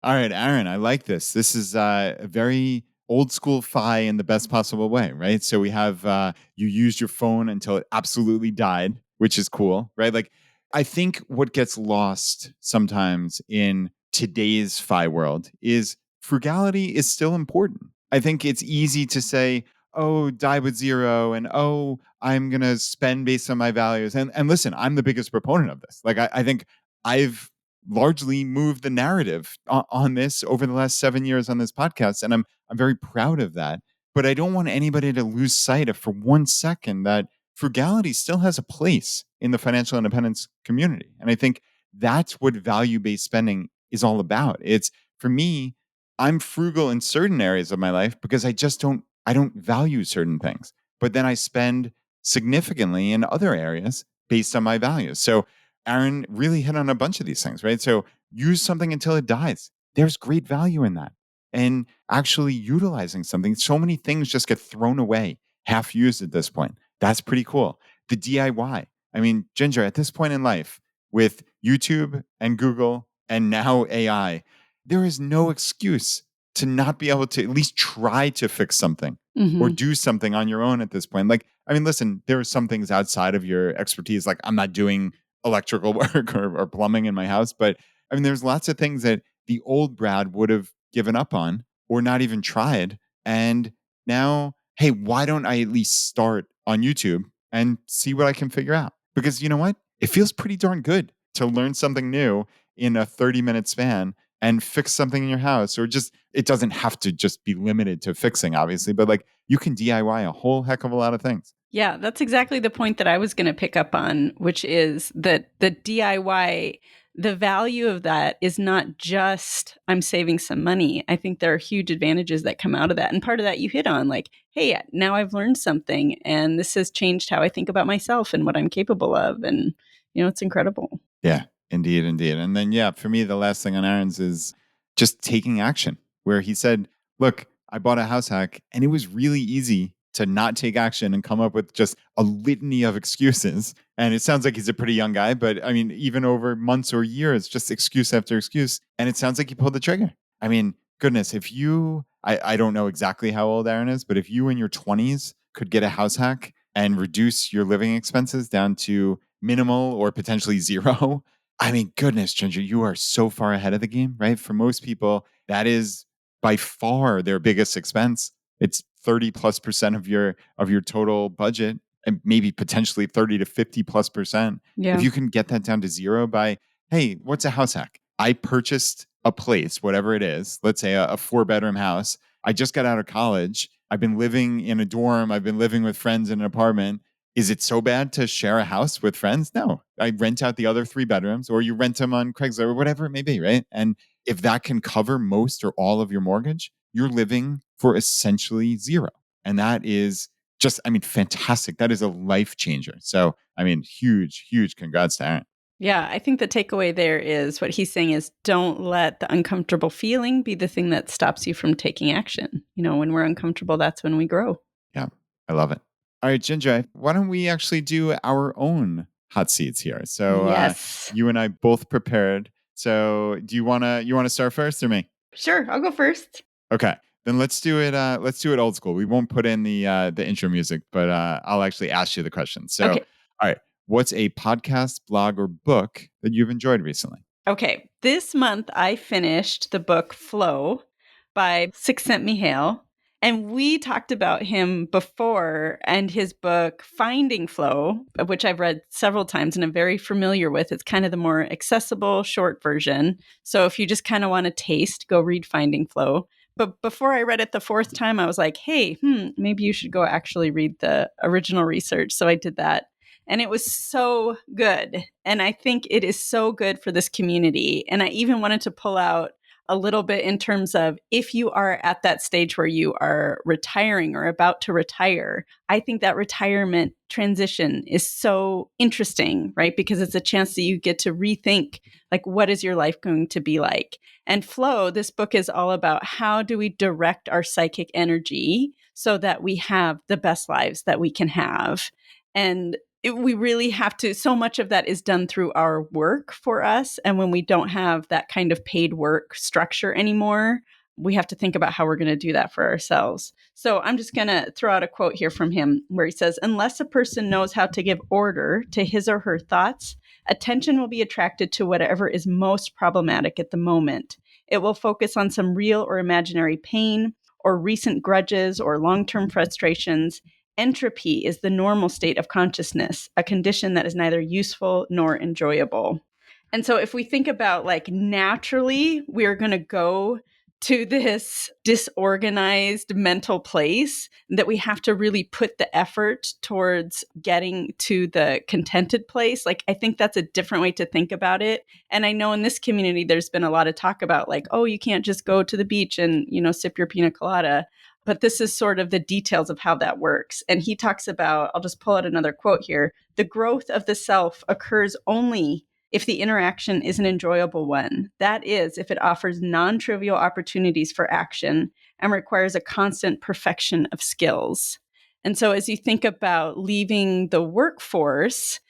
All right, Aaron, I like this. This is a very old school FI in the best possible way, right? So we have you used your phone until it absolutely died, which is cool, right? Like, I think what gets lost sometimes in today's FI world is frugality is still important. I think it's easy to say, oh, die with zero, and oh, I'm going to spend based on my values. And listen, I'm the biggest proponent of this. Like, I think I've largely moved the narrative on this over the last 7 years on this podcast, and I'm very proud of that. But I don't want anybody to lose sight of for 1 second that frugality still has a place in the financial independence community. And I think that's what value-based spending is all about. It's, for me, I'm frugal in certain areas of my life because I don't value certain things. But then I spend significantly in other areas based on my values. So Aaron really hit on a bunch of these things, right? So use something until it dies. There's great value in that. And actually utilizing something, so many things just get thrown away, half used at this point. That's pretty cool. The DIY. I mean, Ginger, at this point in life, with YouTube and Google and now AI, there is no excuse to not be able to at least try to fix something or Mhm. do something on your own at this point. Like, I mean, listen, there are some things outside of your expertise. Like, I'm not doing electrical work or plumbing in my house, but I mean, there's lots of things that the old Brad would have given up on or not even tried. And now, hey, why don't I at least start on YouTube and see what I can figure out? Because you know what? It feels pretty darn good to learn something new in a 30-minute span and fix something in your house, or just, it doesn't have to just be limited to fixing, obviously, but like you can DIY a whole heck of a lot of things. Yeah, that's exactly the point that I was going to pick up on, which is that the DIY, the value of that is not just I'm saving some money. I think there are huge advantages that come out of that. And part of that you hit on, like, hey, now I've learned something and this has changed how I think about myself and what I'm capable of. And, it's incredible. Yeah, indeed, indeed. And then, yeah, for me, the last thing on Aaron's is just taking action, where he said, look, I bought a house hack and it was really easy to not take action and come up with just a litany of excuses. And it sounds like he's a pretty young guy, but I mean, even over months or years, just excuse after excuse. And it sounds like he pulled the trigger. I mean, goodness, if you, I don't know exactly how old Aaron is, but if you in your 20s could get a house hack and reduce your living expenses down to minimal or potentially zero, I mean, goodness, Ginger, you are so far ahead of the game, right? For most people, that is by far their biggest expense. It's 30+% of your total budget, and maybe potentially 30 to 50+%. Yeah. If you can get that down to zero by, hey, what's a house hack? I purchased a place, whatever it is, let's say a 4-bedroom house. I just got out of college. I've been living in a dorm. I've been living with friends in an apartment. Is it so bad to share a house with friends? No. I rent out the other 3 bedrooms, or you rent them on Craigslist or whatever it may be, right? And if that can cover most or all of your mortgage, you're living for essentially zero. And that is just, I mean, fantastic. That is a life changer. So, I mean, huge, huge congrats to Aaron. Yeah, I think the takeaway there is what he's saying is don't let the uncomfortable feeling be the thing that stops you from taking action. When we're uncomfortable, that's when we grow. Yeah, I love it. All right, Ginger, why don't we actually do our own hot seats here? So Yes. you and I both prepared. So do you wanna start first or me? Sure, I'll go first. Okay. Then let's do it. Let's do it old school. We won't put in the intro music, but I'll actually ask you the question. So, Okay. all right, what's a podcast, blog, or book that you've enjoyed recently? Okay. This month I finished the book Flow by Csikszentmihalyi. And we talked about him before and his book Finding Flow, which I've read several times and I'm very familiar with. It's kind of the more accessible short version. So if you just kind of want to taste, go read Finding Flow. But before I read it the 4th time, I was like, hey, maybe you should go actually read the original research. So I did that. And it was so good. And I think it is so good for this community. And I even wanted to pull out a little bit in terms of if you are at that stage where you are retiring or about to retire, I think that retirement transition is so interesting, right? Because it's a chance that you get to rethink, like, what is your life going to be like? And Flow, this book is all about how do we direct our psychic energy so that we have the best lives that we can have. And we really have to, so much of that is done through our work for us. And when we don't have that kind of paid work structure anymore, we have to think about how we're going to do that for ourselves. So I'm just going to throw out a quote here from him where he says, unless a person knows how to give order to his or her thoughts, attention will be attracted to whatever is most problematic at the moment. It will focus on some real or imaginary pain or recent grudges or long-term frustrations. Entropy is the normal state of consciousness, a condition that is neither useful nor enjoyable. And so if we think about, like, naturally, we're going to go to this disorganized mental place that we have to really put the effort towards getting to the contented place. Like, I think that's a different way to think about it. And I know in this community, there's been a lot of talk about, like, oh, you can't just go to the beach and, sip your pina colada. But this is sort of the details of how that works. And he talks about, I'll just pull out another quote here, the growth of the self occurs only if the interaction is an enjoyable one. That is, if it offers non-trivial opportunities for action and requires a constant perfection of skills. And so as you think about leaving the workforce,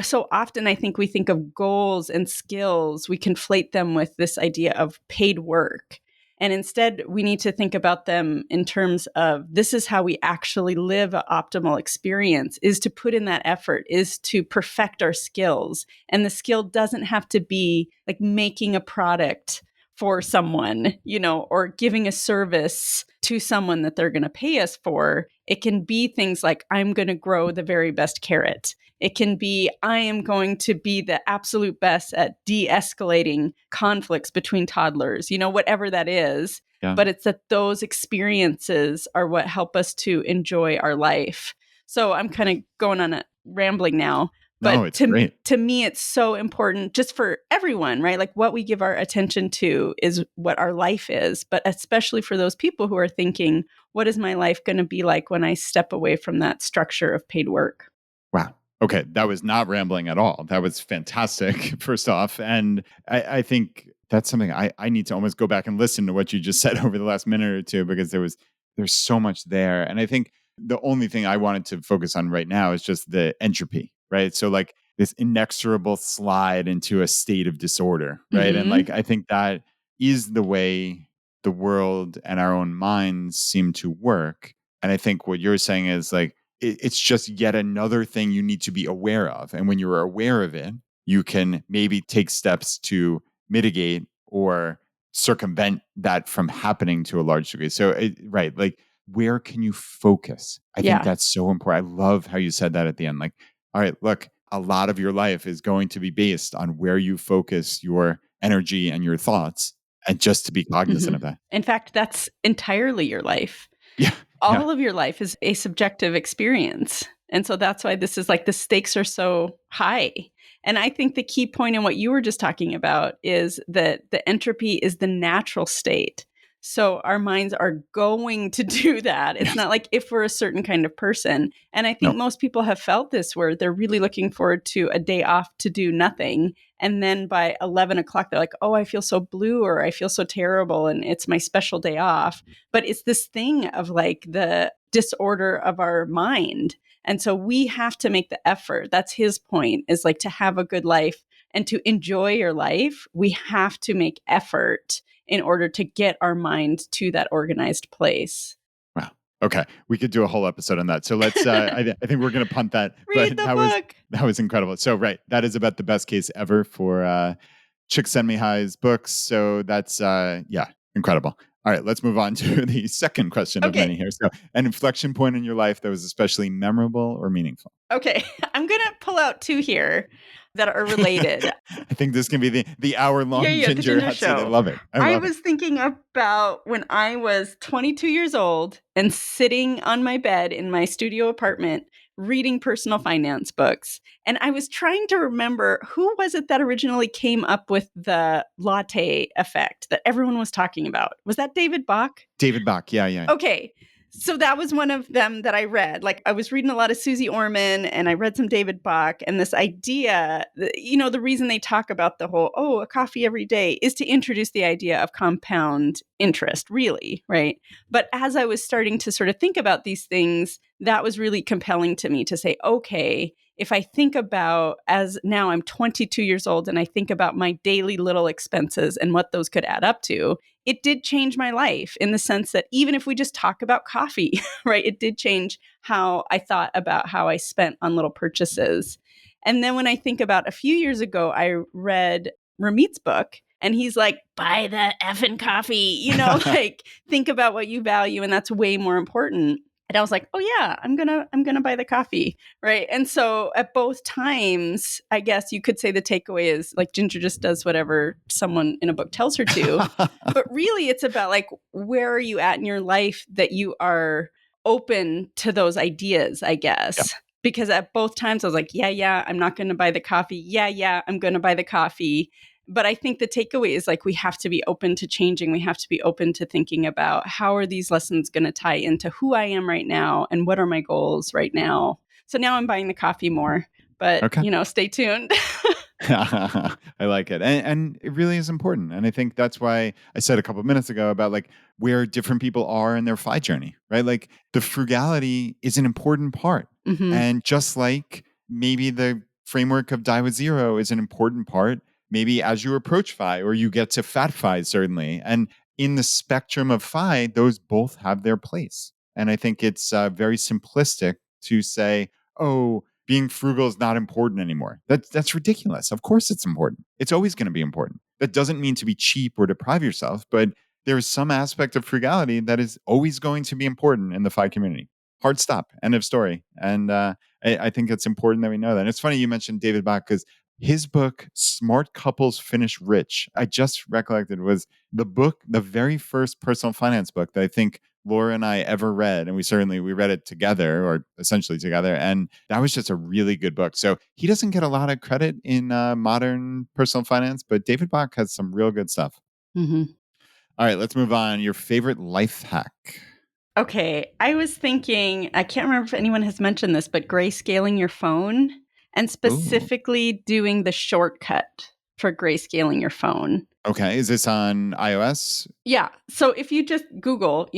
so often I think we think of goals and skills, we conflate them with this idea of paid work. And instead, we need to think about them in terms of this is how we actually live an optimal experience, is to put in that effort, is to perfect our skills. And the skill doesn't have to be like making a product for someone, or giving a service to someone that they're going to pay us for. It can be things like, I'm going to grow the very best carrot. It can be, I am going to be the absolute best at de-escalating conflicts between toddlers, whatever that is. Yeah. But it's that those experiences are what help us to enjoy our life. So I'm kind of going on a rambling now. But No, it's great. To me, it's so important just for everyone, right? Like what we give our attention to is what our life is, but especially for those people who are thinking, what is my life going to be like when I step away from that structure of paid work? Wow. Okay. That was not rambling at all. That was fantastic, first off. And I think that's something I need to almost go back and listen to what you just said over the last minute or two, because there's so much there. And I think the only thing I wanted to focus on right now is just the entropy, right? So like this inexorable slide into a state of disorder, right? And like I think that is the way the world and our own minds seem to work. And I think what you're saying is like, it's just yet another thing you need to be aware of. And when you're aware of it, you can maybe take steps to mitigate or circumvent that from happening to a large degree. So, right, like where can you focus? I think that's so important. I love how you said that at the end. Like, all right, look, a lot of your life is going to be based on where you focus your energy and your thoughts, and just to be cognizant of that. In fact, that's entirely your life. Yeah. All of your life is a subjective experience. And so that's why this is like the stakes are so high. And I think the key point in what you were just talking about is that the entropy is the natural state. So our minds are going to do that. It's not like if we're a certain kind of person. And I think most people have felt this where they're really looking forward to a day off to do nothing. And then by 11 o'clock, they're like, oh, I feel so blue or I feel so terrible. And it's my special day off. But it's this thing of like the disorder of our mind. And so we have to make the effort. That's his point, is like to have a good life and to enjoy your life. We have to make effort in order to get our mind to that organized place. Wow. Okay. We could do a whole episode on that. So let's, I think we're going to punt that. Read the book. That was incredible. So, right. That is about the best case ever for Csikszentmihalyi's books. So that's, incredible. All right. Let's move on to the second question of many here. So an inflection point in your life that was especially memorable or meaningful. Okay. I'm going to pull out two here that are related. I think this can be the hour-long Ginger hot seat. I love it. I was thinking about when I was 22 years old and sitting on my bed in my studio apartment reading personal finance books. And I was trying to remember who was it that originally came up with the latte effect that everyone was talking about. Was that David Bach? David Bach. Yeah. Okay. So that was one of them that I read. Like I was reading a lot of Susie Orman and I read some David Bach, and this idea, the reason they talk about the whole, a coffee every day is to introduce the idea of compound interest, really, right? But as I was starting to sort of think about these things, that was really compelling to me to say, okay, if I think about, as now I'm 22 years old and I think about my daily little expenses and what those could add up to, it did change my life in the sense that even if we just talk about coffee, right, it did change how I thought about how I spent on little purchases. And then when I think about a few years ago, I read Ramit's book and he's like, buy the effing coffee, like think about what you value. And that's way more important. And I was like, oh yeah, I'm gonna buy the coffee, right? And so at both times, I guess you could say the takeaway is like Ginger just does whatever someone in a book tells her to. But really, it's about like, where are you at in your life that you are open to those ideas, I guess. Yeah. Because at both times I was like, yeah, I'm not going to buy the coffee. Yeah, I'm going to buy the coffee. But I think the takeaway is like, we have to be open to changing. We have to be open to thinking about how are these lessons going to tie into who I am right now and what are my goals right now. So now I'm buying the coffee more, but stay tuned. I like it. And it really is important. And I think that's why I said a couple of minutes ago about like where different people are in their FI journey, right? Like the frugality is an important part. Hmm. And just like maybe the framework of die with zero is an important part, maybe as you approach FI or you get to fat FI, certainly. And in the spectrum of FI, those both have their place. And I think it's very simplistic to say, oh, being frugal is not important anymore. That's ridiculous. Of course it's important. It's always going to be important. That doesn't mean to be cheap or deprive yourself, but there is some aspect of frugality that is always going to be important in the FI community. Hard stop. End of story. And I think it's important that we know that. And it's funny you mentioned David Bach because his book, Smart Couples Finish Rich, I just recollected was the book, the very first personal finance book that I think Laura and I ever read, and we read it together or essentially together, and that was just a really good book. So he doesn't get a lot of credit in modern personal finance, but David Bach has some real good stuff. Hmm. All right, let's move on. Your favorite life hack? Okay, I was thinking, I can't remember if anyone has mentioned this, but grayscaling your phone and specifically doing the shortcut for grayscaling your phone. Okay, is this on iOS? Yeah. So if you just Google,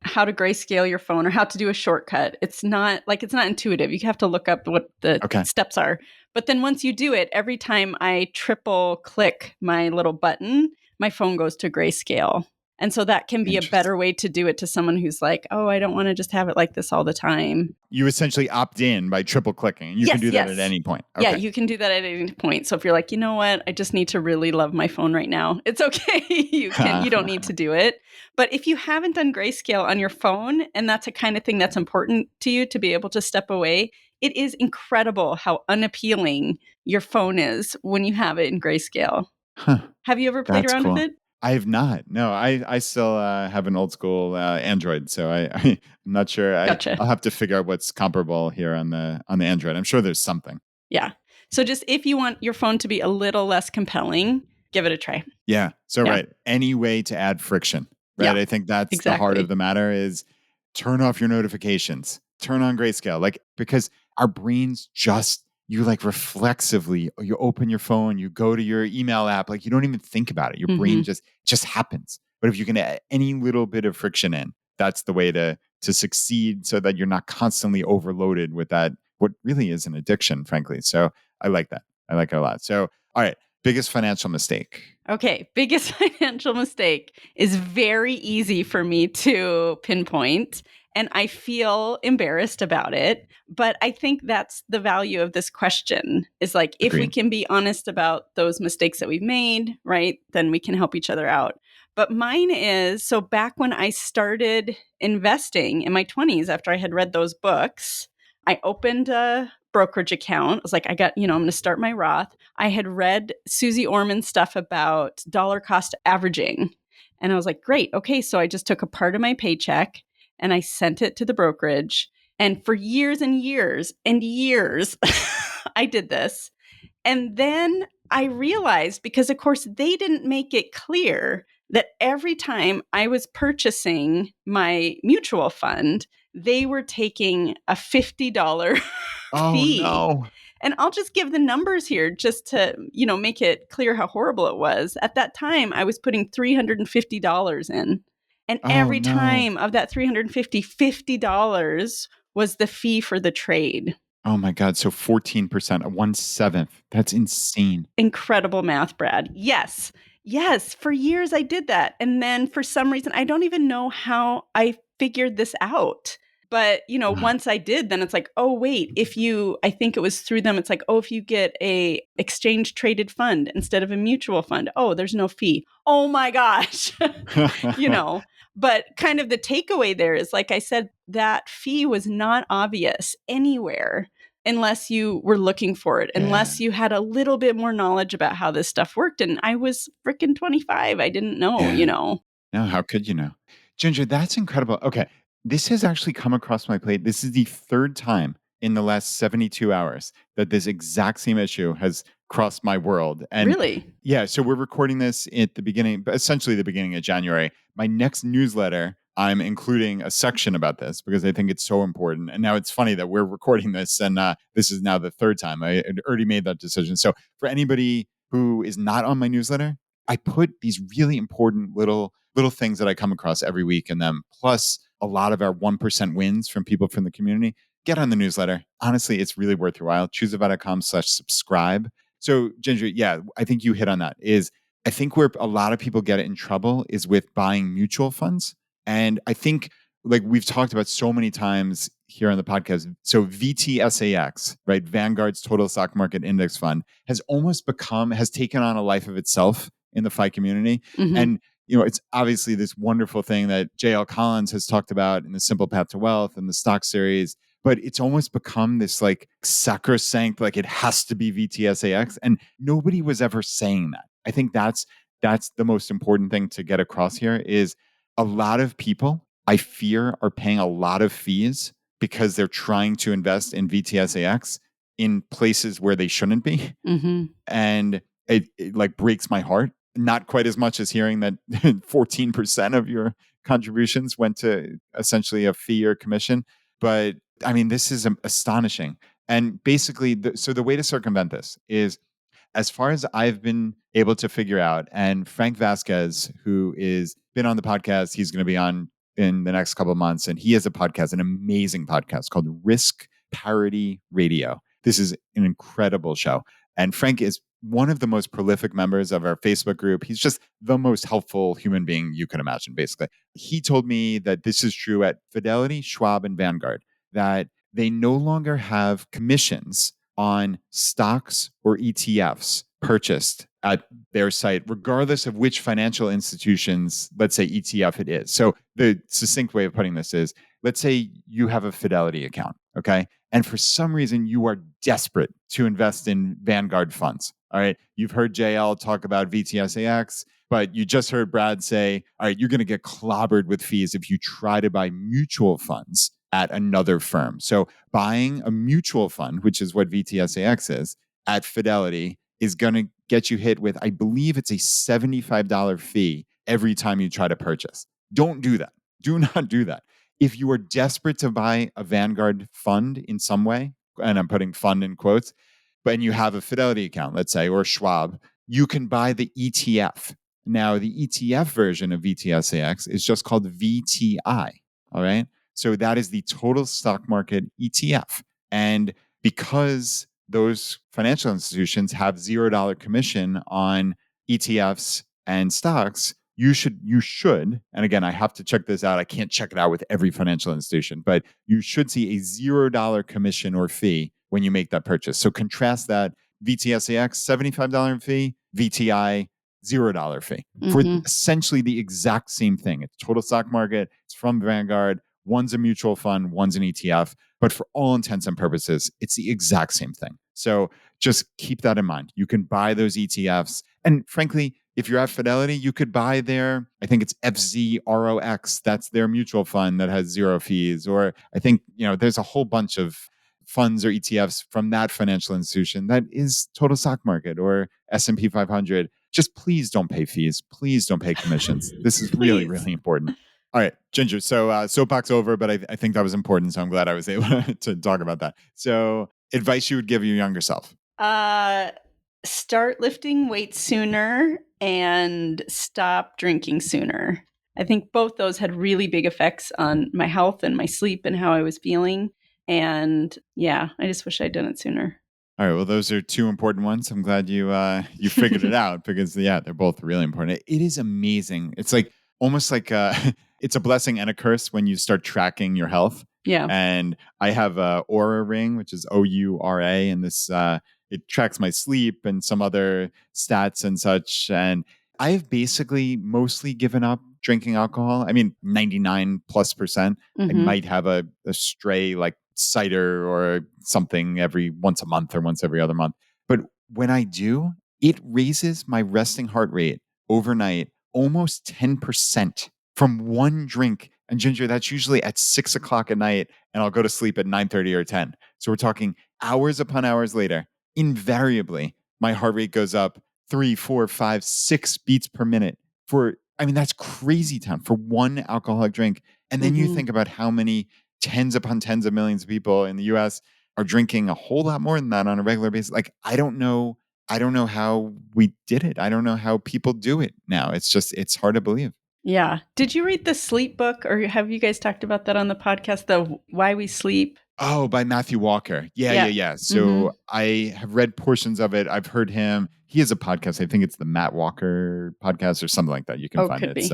how to grayscale your phone or how to do a shortcut, it's not intuitive. You have to look up what the steps are. But then once you do it, every time I triple click my little button, my phone goes to grayscale. And so that can be a better way to do it to someone who's like, oh, I don't want to just have it like this all the time. You essentially opt in by triple clicking. You can do that at any point. Okay. Yeah, you can do that at any point. So if you're like, you know what, I just need to really love my phone right now, it's okay. You don't need to do it. But if you haven't done grayscale on your phone, and that's a kind of thing that's important to you to be able to step away, it is incredible how unappealing your phone is when you have it in grayscale. Huh. Have you ever played around with it? I have not. No, I still have an old school Android, so I'm not sure. Gotcha. I'll have to figure out what's comparable here on the Android. I'm sure there's something. Yeah. So just if you want your phone to be a little less compelling, give it a try. Yeah. So right, any way to add friction, right? I think that's the heart of the matter is turn off your notifications, turn on grayscale, like because our brains just. You like reflexively, you open your phone, you go to your email app, like you don't even think about it. Your brain just happens. But if you can add any little bit of friction in, that's the way to succeed so that you're not constantly overloaded with that, what really is an addiction, frankly. So I like that. I like it a lot. So, all right, biggest financial mistake. Okay, biggest financial mistake is very easy for me to pinpoint. And I feel embarrassed about it. But I think that's the value of this question is like, if we can be honest about those mistakes that we've made, right, then we can help each other out. But mine is, so back when I started investing in my 20s, after I had read those books, I opened a brokerage account. I was like, I'm going to start my Roth. I had read Susie Orman's stuff about dollar cost averaging. And I was like, great. Okay. So I just took a part of my paycheck and I sent it to the brokerage. And for years and years and years, I did this. And then I realized, because of course they didn't make it clear that every time I was purchasing my mutual fund, they were taking a $50 fee. No. And I'll just give the numbers here just to, make it clear how horrible it was. At that time, I was putting $350 in. And every time of that $50 was the fee for the trade. Oh my God. So 14%, 1/7. That's insane. Incredible math, Brad. Yes. For years I did that. And then for some reason, I don't even know how I figured this out. But, once I did, then it's like, oh, wait, I think it was through them. It's like, oh, if you get a exchange traded fund instead of a mutual fund, oh, there's no fee. Oh my gosh. But kind of the takeaway there is, like I said, that fee was not obvious anywhere unless you were looking for it, unless you had a little bit more knowledge about how this stuff worked. And I was freaking 25. I didn't know, No, how could you know? Ginger, that's incredible. Okay. This has actually come across my plate. This is the third time in the last 72 hours that this exact same issue has crossed my world. And really? Yeah. So we're recording this at essentially the beginning of January. My next newsletter, I'm including a section about this because I think it's so important. And now it's funny that we're recording this and this is now the third time. I had already made that decision. So for anybody who is not on my newsletter, I put these really important little things that I come across every week in them, plus a lot of our 1% wins from people from the community. Get on the newsletter. Honestly, it's really worth your while. choosevide.com/subscribe. So Ginger, yeah, I think you hit on that. I think where a lot of people get in trouble is with buying mutual funds. And I think, like we've talked about so many times here on the podcast, so VTSAX, right, Vanguard's Total Stock Market Index Fund, has taken on a life of itself in the FI community. Mhm. And it's obviously this wonderful thing that J.L. Collins has talked about in the Simple Path to Wealth and the stock series, but it's almost become this like sacrosanct, like it has to be VTSAX. And nobody was ever saying that. I think that's the most important thing to get across here is a lot of people, I fear, are paying a lot of fees because they're trying to invest in VTSAX in places where they shouldn't be. Mm-hmm. And it like breaks my heart. Not quite as much as hearing that 14% of your contributions went to essentially a fee or commission. But I mean, this is astonishing. And basically, so the way to circumvent this is, as far as I've been able to figure out, and Frank Vasquez, who is been on the podcast, he's going to be on in the next couple of months, and he has a podcast, an amazing podcast called Risk Parity Radio. This is an incredible show. And Frank is one of the most prolific members of our Facebook group. He's just the most helpful human being you can imagine, basically. He told me that this is true at Fidelity, Schwab, and Vanguard, that they no longer have commissions on stocks or ETFs purchased at their site, regardless of which financial institutions, let's say ETF it is. So the succinct way of putting this is, let's say you have a Fidelity account, okay? And for some reason, you are desperate to invest in Vanguard funds, all right? You've heard JL talk about VTSAX, but you just heard Brad say, all right, you're going to get clobbered with fees if you try to buy mutual funds at another firm. So buying a mutual fund, which is what VTSAX is, at Fidelity is going to get you hit with, I believe it's a $75 fee every time you try to purchase. Don't do that. Do not do that. If you are desperate to buy a Vanguard fund in some way, and I'm putting fund in quotes, but you have a Fidelity account, let's say, or Schwab, you can buy the ETF. Now, the ETF version of VTSAX is just called VTI. All right. So that is the total stock market ETF. And because those financial institutions have $0 commission on ETFs and stocks, you should, and again, I have to check this out. I can't check it out with every financial institution, but you should see a $0 commission or fee when you make that purchase. So contrast that VTSAX, $75 fee, VTI, $0 fee for essentially the exact same thing. It's total stock market. It's from Vanguard. One's a mutual fund, one's an ETF, but for all intents and purposes, it's the exact same thing. So just keep that in mind. You can buy those ETFs. And frankly, if you're at Fidelity, you could buy their, I think it's FZROX. That's their mutual fund that has 0 fees. Or I think, there's a whole bunch of funds or ETFs from that financial institution that is total stock market or S&P 500. Just please don't pay fees. Please don't pay commissions. This is really, really important. All right, Ginger. So soapbox over, but I think that was important. So I'm glad I was able to talk about that. So advice you would give your younger self? Start lifting weights sooner and stop drinking sooner. I think both those had really big effects on my health and my sleep and how I was feeling. And yeah, I just wish I'd done it sooner. All right. Well, those are two important ones. I'm glad you figured it out because they're both really important. It is amazing. It's like almost like it's a blessing and a curse when you start tracking your health. Yeah. And I have a Oura ring, which is OURA, and this it tracks my sleep and some other stats and such. And I've basically mostly given up drinking alcohol. I mean, 99+%. I might have a stray like cider or something every once a month or once every other month. But when I do, it raises my resting heart rate overnight almost 10% from one drink. And Ginger, that's usually at 6 o'clock at night, and I'll go to sleep at 9:30 or 10. So we're talking hours upon hours later. Invariably, my heart rate goes up 3, 4, 5, 6 beats per minute for I mean, that's crazy town for one alcoholic drink. And then you think about how many tens upon tens of millions of people in the US are drinking a whole lot more than that on a regular basis. Like, I don't know how we did it. I don't know how people do it now. It's hard to believe. Yeah. Did you read the sleep book, or have you guys talked about that on the podcast? The Why We Sleep? Oh, by Matthew Walker. Yeah. So I have read portions of it. I've heard him. He has a podcast. I think it's the Matt Walker podcast or something like that. You can find could it. be.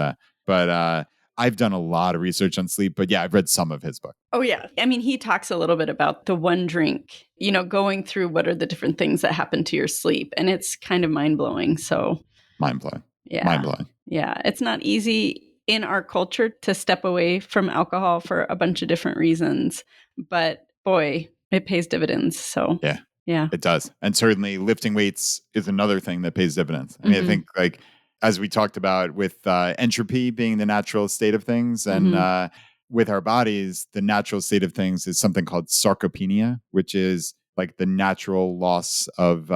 But I've done a lot of research on sleep. But yeah, I've read some of his book. Oh, yeah. I mean, he talks a little bit about the one drink, going through what are the different things that happen to your sleep. And it's kind of mind-blowing. So mind-blowing. Yeah. Mind-blowing. Yeah. It's not easy in our culture to step away from alcohol for a bunch of different reasons. But boy, it pays dividends. So yeah, it does. And certainly lifting weights is another thing that pays dividends. I mean, I think like, as we talked about with entropy being the natural state of things and with our bodies, the natural state of things is something called sarcopenia, which is like the natural loss of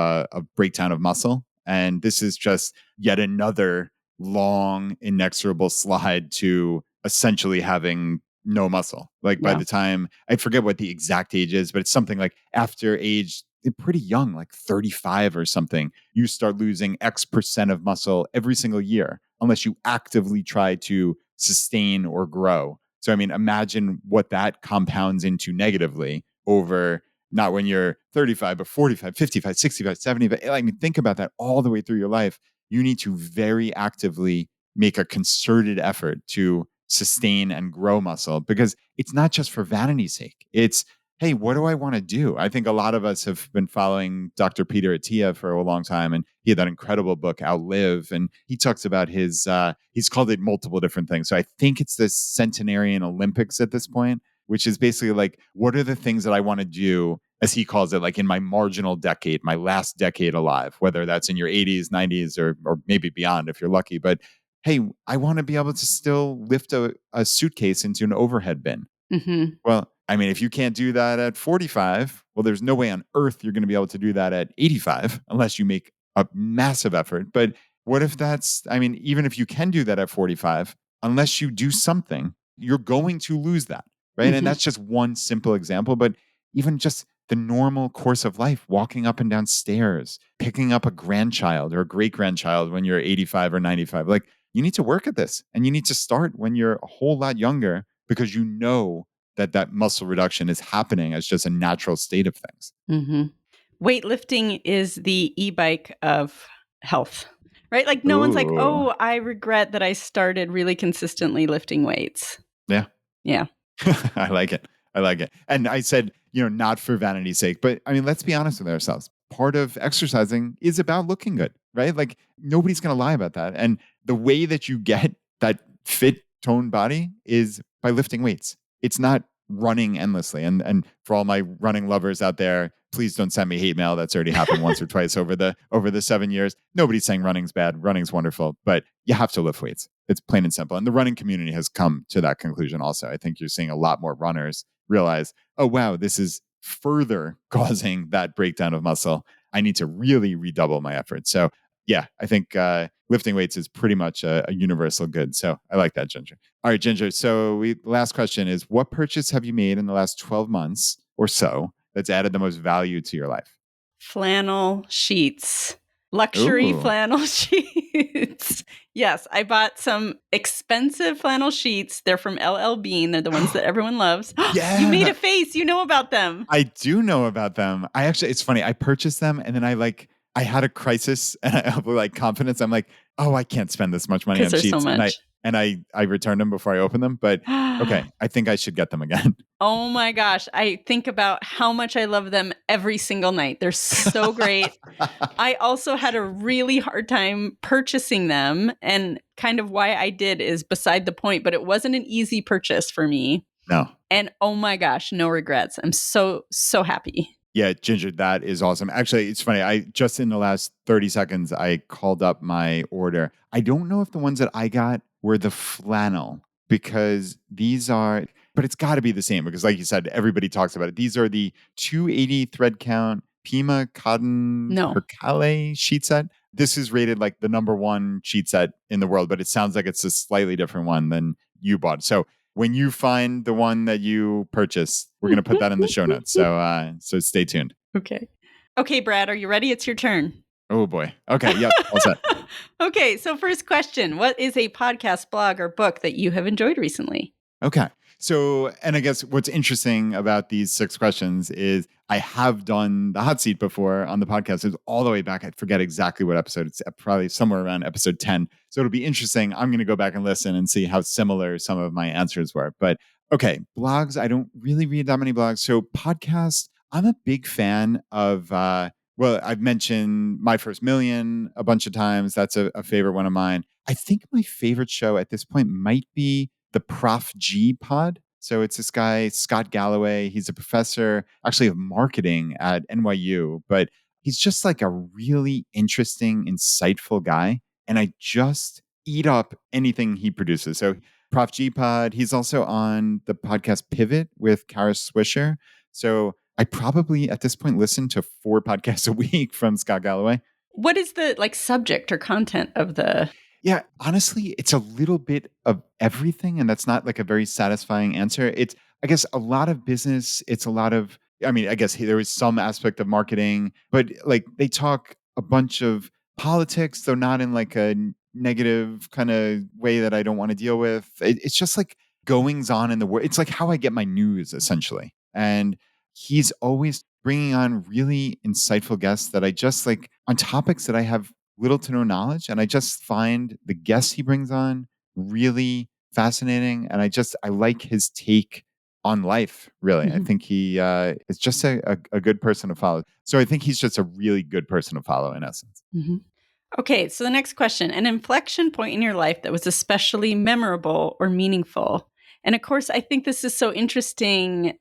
breakdown of muscle. And this is just yet another long, inexorable slide to essentially having no muscle. Like by the time, I forget what the exact age is, but it's something like after age pretty young, like 35 or something, you start losing X% of muscle every single year, unless you actively try to sustain or grow. So, I mean, imagine what that compounds into negatively over not when you're 35, but 45, 55, 65, 70. But I mean, think about that all the way through your life. You need to very actively make a concerted effort to sustain and grow muscle, because it's not just for vanity's sake. It's, hey, what do I want to do? I think a lot of us have been following Dr. Peter Attia for a long time, and he had that incredible book, Outlive, and he talks about his, he's called it multiple different things. So I think it's the Centenarian Olympics at this point, which is basically like, what are the things that I want to do, as he calls it, like in my marginal decade, my last decade alive, whether that's in your 80s, 90s, or maybe beyond if you're lucky. But hey, I want to be able to still lift a suitcase into an overhead bin. Well, I mean, if you can't do that at 45, well, there's no way on earth you're going to be able to do that at 85 unless you make a massive effort. But what if I mean, even if you can do that at 45, unless you do something, you're going to lose that, right? And that's just one simple example. But even just the normal course of life, walking up and down stairs, picking up a grandchild or a great grandchild when you're 85 or 95, like, you need to work at this, and you need to start when you're a whole lot younger, because you know that muscle reduction is happening as just a natural state of things. Weightlifting is the e-bike of health, right? Like no one's like, oh, I regret that I started really consistently lifting weights. Yeah. Yeah. I like it. And I said, not for vanity's sake, but I mean, let's be honest with ourselves. Part of exercising is about looking good, right? Like nobody's going to lie about that. And the way that you get that fit, toned body is by lifting weights. It's not running endlessly. And for all my running lovers out there, please don't send me hate mail. That's already happened once or twice over the 7 years. Nobody's saying running's bad. Running's wonderful, but you have to lift weights. It's plain and simple. And the running community has come to that conclusion also. I think you're seeing a lot more runners realize, oh, wow, this is further causing that breakdown of muscle. I need to really redouble my efforts. So yeah, I think lifting weights is pretty much a universal good. So I like that, Ginger. All right, Ginger. So last question is, what purchase have you made in the last 12 months or so that's added the most value to your life? Flannel sheets. Luxury flannel sheets. Yes, I bought some expensive flannel sheets. They're from LL Bean. They're the ones that everyone loves. Yeah. You made a face. You know about them. I do know about them. It's funny. I purchased them and then I had a crisis and I have like confidence. I'm like, oh, I can't spend this much money on sheets. So much. And I returned them before I opened them. But okay, I think I should get them again. Oh my gosh. I think about how much I love them every single night. They're so great. I also had a really hard time purchasing them. And kind of why I did is beside the point, but it wasn't an easy purchase for me. No. And oh my gosh, no regrets. I'm so happy. Yeah, Ginger, that is awesome. Actually, it's funny. I just in the last 30 seconds, I called up my order. I don't know if the ones that I got were the flannel, because but it's got to be the same, because like you said, everybody talks about it. These are the 280 thread count Pima Cotton No. Percale sheet set. This is rated like the number one sheet set in the world, but it sounds like it's a slightly different one than you bought. So when you find the one that you purchase, we're going to put that in the show notes. So stay tuned. Okay. Okay, Brad, are you ready? It's your turn. Oh boy. Okay. Yep. All set. Okay. So first question, what is a podcast, blog, or book that you have enjoyed recently? Okay. So, and I guess what's interesting about these 6 questions is I have done the hot seat before on the podcast. It was all the way back. I forget exactly what episode. It's probably somewhere around episode 10. So it'll be interesting. I'm going to go back and listen and see how similar some of my answers were. But okay, blogs. I don't really read that many blogs. So podcasts, I'm a big fan of, well, I've mentioned My First Million a bunch of times. That's a favorite one of mine. I think my favorite show at this point might be the Prof G pod. So it's this guy, Scott Galloway. He's a professor actually of marketing at NYU, but he's just like a really interesting, insightful guy. And I just eat up anything he produces. So Prof G pod, he's also on the podcast Pivot with Kara Swisher. So I probably at this point listen to 4 podcasts a week from Scott Galloway. What is the subject or content of the... Yeah, honestly, it's a little bit of everything, and that's not like a very satisfying answer. It's, I guess, a lot of business. It's a lot of, I mean, I guess there is some aspect of marketing, but like they talk a bunch of politics, though not in like a negative kind of way that I don't want to deal with. It's just like goings on in the world. It's like how I get my news, essentially. And he's always bringing on really insightful guests that I just like on topics that I have little to no knowledge. And I just find the guests he brings on really fascinating. And I like his take on life, really. I think he is just a good person to follow. So I think he's just a really good person to follow in essence. Okay, so the next question, an inflection point in your life that was especially memorable or meaningful. And of course, I think this is so interesting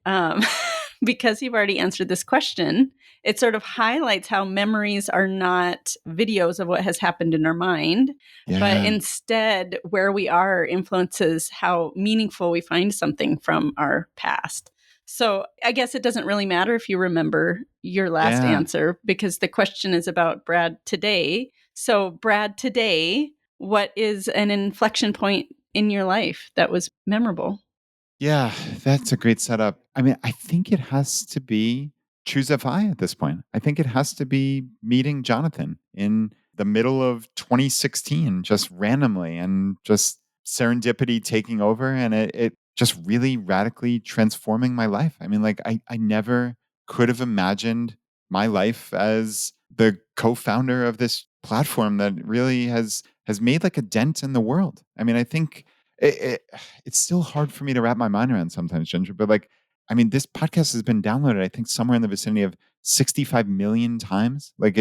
because you've already answered this question. It sort of highlights how memories are not videos of what has happened in our mind, but instead where we are influences how meaningful we find something from our past. So I guess it doesn't really matter if you remember your last answer because the question is about Brad today. So Brad today, what is an inflection point in your life that was memorable? Yeah, that's a great setup. I mean, I think it has to be Choose FI at this point. I think it has to be meeting Jonathan in the middle of 2016, just randomly and just serendipity taking over and it just really radically transforming my life. I mean, like I never could have imagined my life as the co-founder of this platform that really has made like a dent in the world. I mean, I think it's still hard for me to wrap my mind around sometimes, Ginger. But like, I mean, this podcast has been downloaded, I think, somewhere in the vicinity of 65 million times. Like,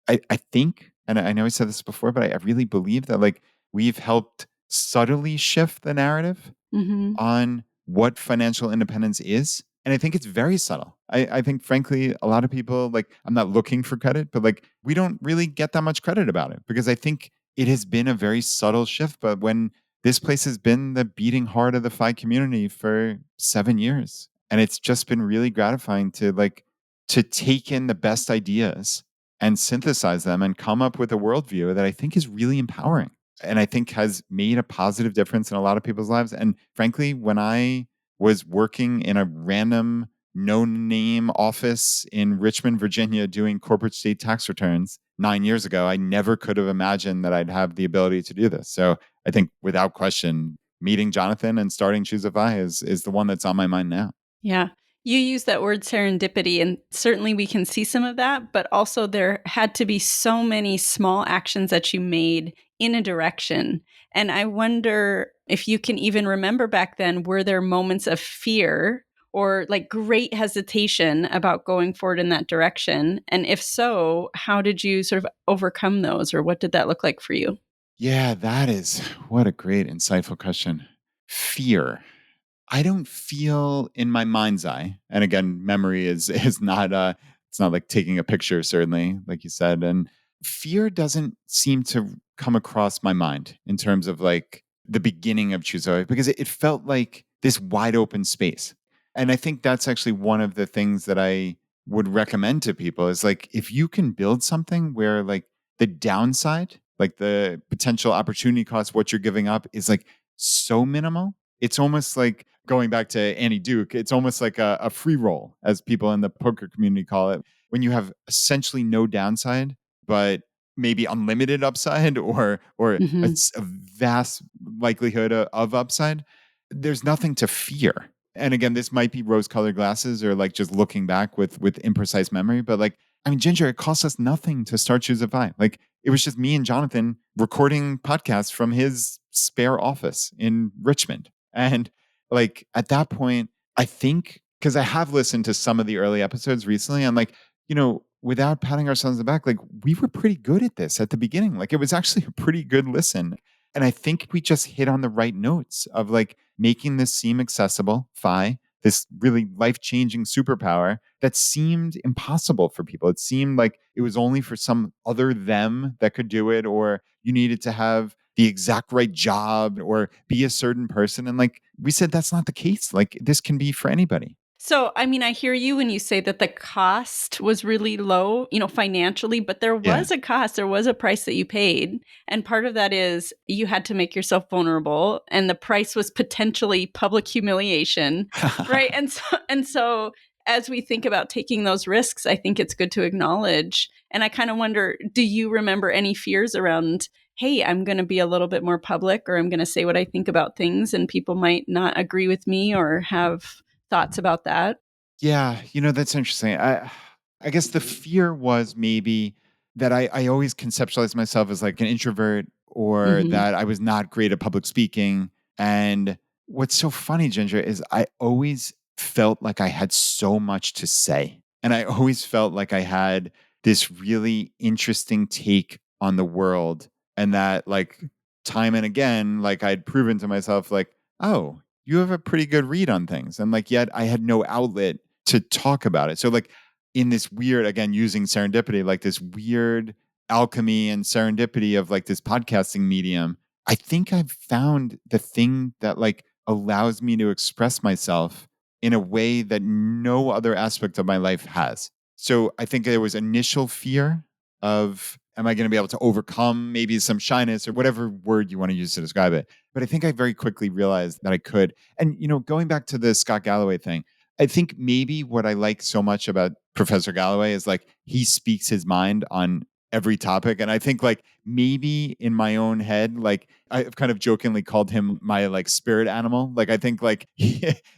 I think, and I know I said this before, but I really believe that like we've helped subtly shift the narrative on what financial independence is. And I think it's very subtle. I think, frankly, a lot of people, like, I'm not looking for credit, but like, we don't really get that much credit about it because I think it has been a very subtle shift. But when this place has been the beating heart of the FI community for 7 years, and it's just been really gratifying to take in the best ideas and synthesize them and come up with a worldview that I think is really empowering and I think has made a positive difference in a lot of people's lives. And frankly, when I was working in a random no-name office in Richmond, Virginia, doing corporate state tax returns 9 years ago, I never could have imagined that I'd have the ability to do this. So I think without question, meeting Jonathan and starting Choose FI is the one that's on my mind now. Yeah. You use that word serendipity, and certainly we can see some of that, but also there had to be so many small actions that you made in a direction. And I wonder if you can even remember back then, were there moments of fear or like great hesitation about going forward in that direction? And if so, how did you sort of overcome those, or what did that look like for you? Yeah, that is what a great, insightful question. Fear. I don't feel in my mind's eye, and again, memory is not it's not like taking a picture, certainly, like you said. And fear doesn't seem to come across my mind in terms of like the beginning of Choose FI because it felt like this wide open space. And I think that's actually one of the things that I would recommend to people is like, if you can build something where like the downside, like the potential opportunity cost, what you're giving up is like so minimal. It's almost like going back to Annie Duke. It's almost like a free roll, as people in the poker community call it, when you have essentially no downside, but maybe unlimited upside or Hmm. a vast likelihood of upside. There's nothing to fear. And again, this might be rose-colored glasses or like just looking back with imprecise memory, but like, I mean, Ginger, it cost us nothing to start Choosify. Like, it was just me and Jonathan recording podcasts from his spare office in Richmond. And like at that point, I think because I have listened to some of the early episodes recently, I'm like, without patting ourselves on the back, like we were pretty good at this at the beginning. Like it was actually a pretty good listen. And I think we just hit on the right notes of like making this seem accessible, this really life changing superpower that seemed impossible for people. It seemed like it was only for some other them that could do it, or you needed to have the exact right job or be a certain person. And like we said, that's not the case. Like this can be for anybody. So, I mean, I hear you when you say that the cost was really low, financially, but there Yeah. was a cost, there was a price that you paid. And part of that is you had to make yourself vulnerable, and the price was potentially public humiliation, right? And so as we think about taking those risks, I think it's good to acknowledge. And I kind of wonder, do you remember any fears around, hey, I'm going to be a little bit more public, or I'm going to say what I think about things and people might not agree with me or have thoughts about that? Yeah, that's interesting. I guess the fear was maybe that I always conceptualized myself as like an introvert or Mhm. that I was not great at public speaking. And what's so funny, Ginger, is I always felt like I had so much to say. And I always felt like I had this really interesting take on the world. And that like time and again, like I'd proven to myself, like, oh, you have a pretty good read on things. And like, yet I had no outlet to talk about it. So, like, in this weird, again, using serendipity, like this weird alchemy and serendipity of like this podcasting medium, I think I've found the thing that like allows me to express myself in a way that no other aspect of my life has. So, I think there was initial fear of, am I going to be able to overcome maybe some shyness or whatever word you want to use to describe it? But I think I very quickly realized that I could. And, going back to the Scott Galloway thing, I think maybe what I like so much about Professor Galloway is like he speaks his mind on every topic. And I think like maybe in my own head, like I've kind of jokingly called him my like spirit animal. Like I think like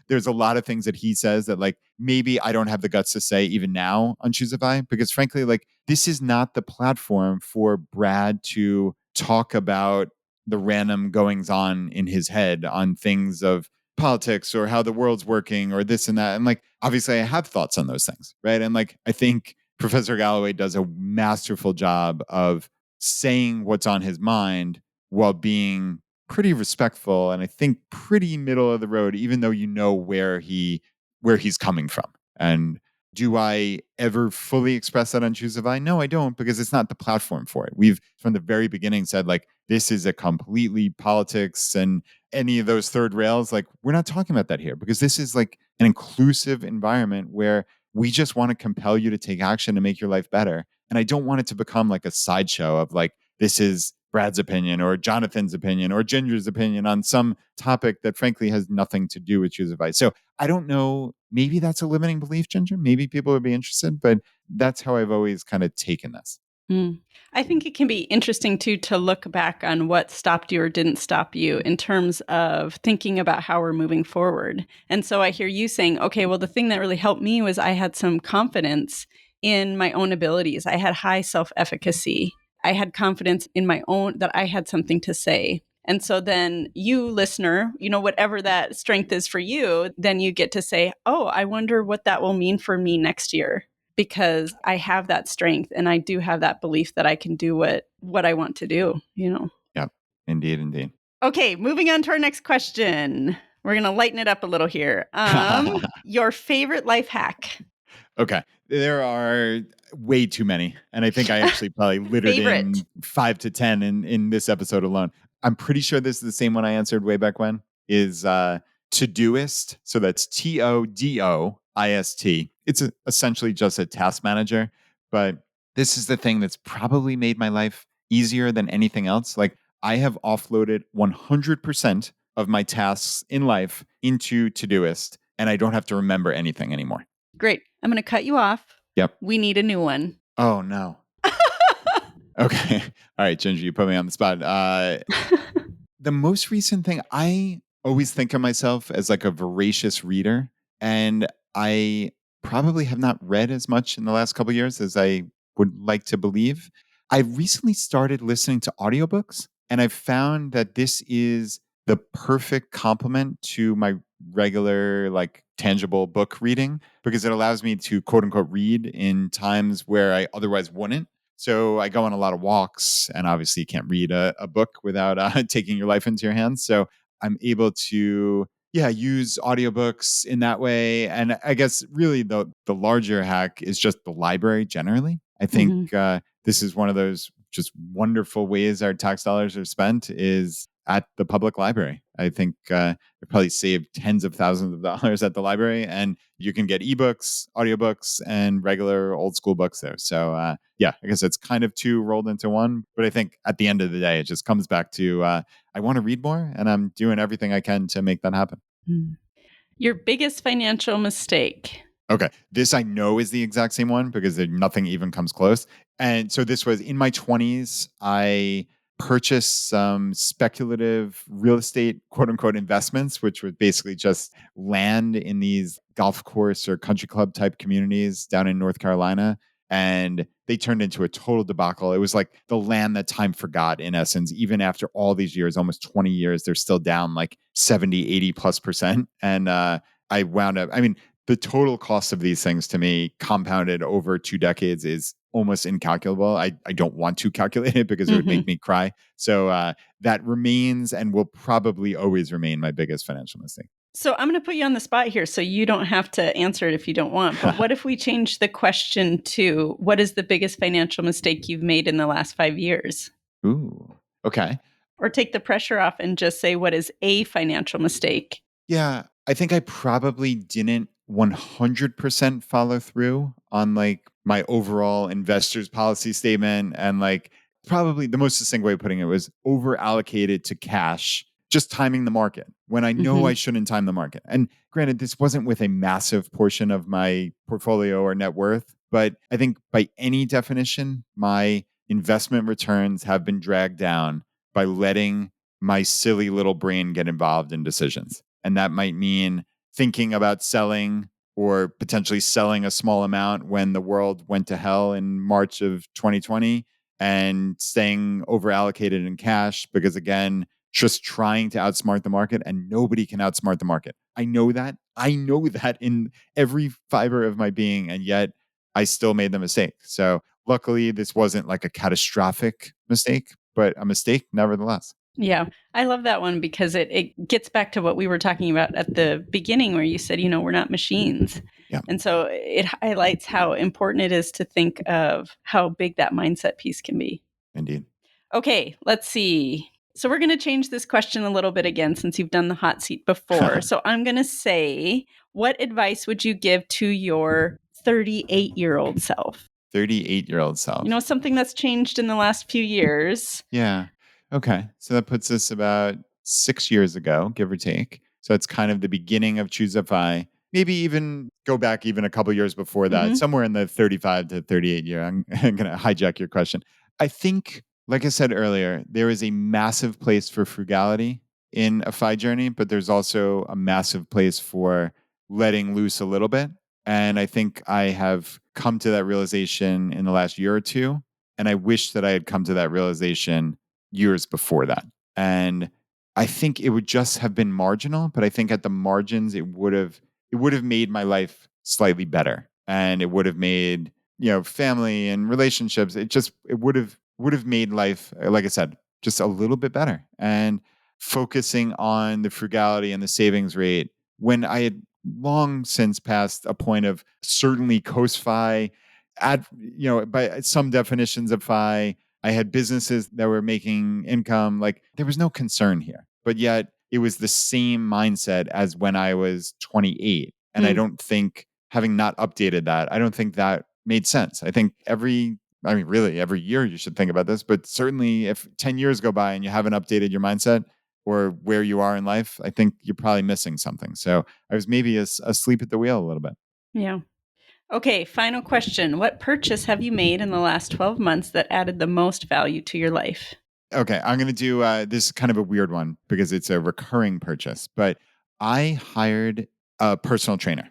there's a lot of things that he says that like maybe I don't have the guts to say even now on Choosify, because frankly, like this is not the platform for Brad to talk about the random goings on in his head on things of politics or how the world's working or this and that. And like, obviously, I have thoughts on those things, right? And like, I think Professor Galloway does a masterful job of saying what's on his mind while being pretty respectful and I think pretty middle of the road, even though where he's coming from. And do I ever fully express that on Choosify? No, I don't, because it's not the platform for it. We've from the very beginning said like this is a completely politics and any of those third rails. Like we're not talking about that here because this is like an inclusive environment where we just want to compel you to take action to make your life better. And I don't want it to become like a sideshow of like this is Brad's opinion or Jonathan's opinion or Ginger's opinion on some topic that frankly has nothing to do with Choosify. So I don't know. Maybe that's a limiting belief, Ginger. Maybe people would be interested, but that's how I've always kind of taken this. Mm. I think it can be interesting too to look back on what stopped you or didn't stop you in terms of thinking about how we're moving forward. And so I hear you saying, okay, well, the thing that really helped me was I had some confidence in my own abilities. I had high self-efficacy. I had confidence in my own that I had something to say. And so then you, listener, whatever that strength is for you, then you get to say, oh, I wonder what that will mean for me next year, because I have that strength and I do have that belief that I can do what I want to do. Yep. Indeed. Okay, moving on to our next question. We're going to lighten it up a little here. Your favorite life hack? Okay. There are way too many. And I think I actually probably littered Favorite. in 5 to 10 in this episode alone. I'm pretty sure this is the same one I answered way back when, is Todoist. So that's Todoist. it's essentially just a task manager. But this is the thing that's probably made my life easier than anything else. Like I have offloaded 100% of my tasks in life into Todoist, and I don't have to remember anything anymore. Great. I'm going to cut you off. Yep. We need a new one. Oh, no. Okay. All right, Ginger, you put me on the spot. The most recent thing, I always think of myself as like a voracious reader, and I probably have not read as much in the last couple of years as I would like to believe. I recently started listening to audiobooks, and I've found that this is the perfect complement to my regular, like tangible book reading because it allows me to quote unquote read in times where I otherwise wouldn't. So I go on a lot of walks, and obviously you can't read a book without taking your life into your hands. So I'm able to, use audiobooks in that way. And I guess really the larger hack is just the library generally. I think this is one of those just wonderful ways our tax dollars are spent is at the public library. I think they probably saved tens of thousands of dollars at the library, and you can get ebooks, audiobooks, and regular old school books there. So I guess it's kind of two rolled into one. But I think at the end of the day, it just comes back to I want to read more, and I'm doing everything I can to make that happen. Your biggest financial mistake. Okay. This I know is the exact same one because nothing even comes close. And so this was in my 20s. I purchased some speculative real estate, quote unquote, investments, which was basically just land in these golf course or country club type communities down in North Carolina. And they turned into a total debacle. It was like the land that time forgot, in essence. Even after all these years, almost 20 years, they're still down like 70, 80+%. And I wound up, the total cost of these things to me compounded over 2 decades is almost incalculable. I don't want to calculate it because it would make me cry. So that remains and will probably always remain my biggest financial mistake. So I'm going to put you on the spot here so you don't have to answer it if you don't want. But what if we change the question to what is the biggest financial mistake you've made in the last 5 years? Ooh, okay. Or take the pressure off and just say, what is a financial mistake? Yeah, I think I probably didn't 100% follow through on like my overall investors policy statement. And like probably the most succinct way of putting it was over allocated to cash, just timing the market when I know I shouldn't time the market. And granted, this wasn't with a massive portion of my portfolio or net worth, but I think by any definition, my investment returns have been dragged down by letting my silly little brain get involved in decisions. And that might mean thinking about selling or potentially selling a small amount when the world went to hell in March of 2020 and staying over allocated in cash because, again, just trying to outsmart the market, and nobody can outsmart the market. I know that. I know that in every fiber of my being, and yet I still made the mistake. So luckily, this wasn't like a catastrophic mistake, but a mistake nevertheless. Yeah, I love that one because it gets back to what we were talking about at the beginning where you said, we're not machines. Yeah. And so it highlights how important it is to think of how big that mindset piece can be. Indeed. Okay, let's see. So we're going to change this question a little bit again since you've done the hot seat before. So I'm going to say, what advice would you give to your 38-year-old self? 38-year-old self. Something that's changed in the last few years. Yeah. Okay. So that puts us about 6 years ago, give or take. So it's kind of the beginning of Choose FI. Maybe even go back even a couple years before that, somewhere in the 35 to 38 year. I'm going to hijack your question. I think, like I said earlier, there is a massive place for frugality in a FI journey, but there's also a massive place for letting loose a little bit. And I think I have come to that realization in the last year or two. And I wish that I had come to that realization years before that. And I think it would just have been marginal, but I think at the margins it would have made my life slightly better. And it would have made, family and relationships. It would have made life, like I said, just a little bit better. And focusing on the frugality and the savings rate when I had long since passed a point of certainly coast-fi, by some definitions of FI, I had businesses that were making income. Like there was no concern here, but yet it was the same mindset as when I was 28. And I don't think having not updated that, I don't think that made sense. I think really every year you should think about this, but certainly if 10 years go by and you haven't updated your mindset or where you are in life, I think you're probably missing something. So I was maybe asleep at the wheel a little bit. Yeah. Okay, final question. What purchase have you made in the last 12 months that added the most value to your life? Okay, I'm going to do this is kind of a weird one because it's a recurring purchase, but I hired a personal trainer.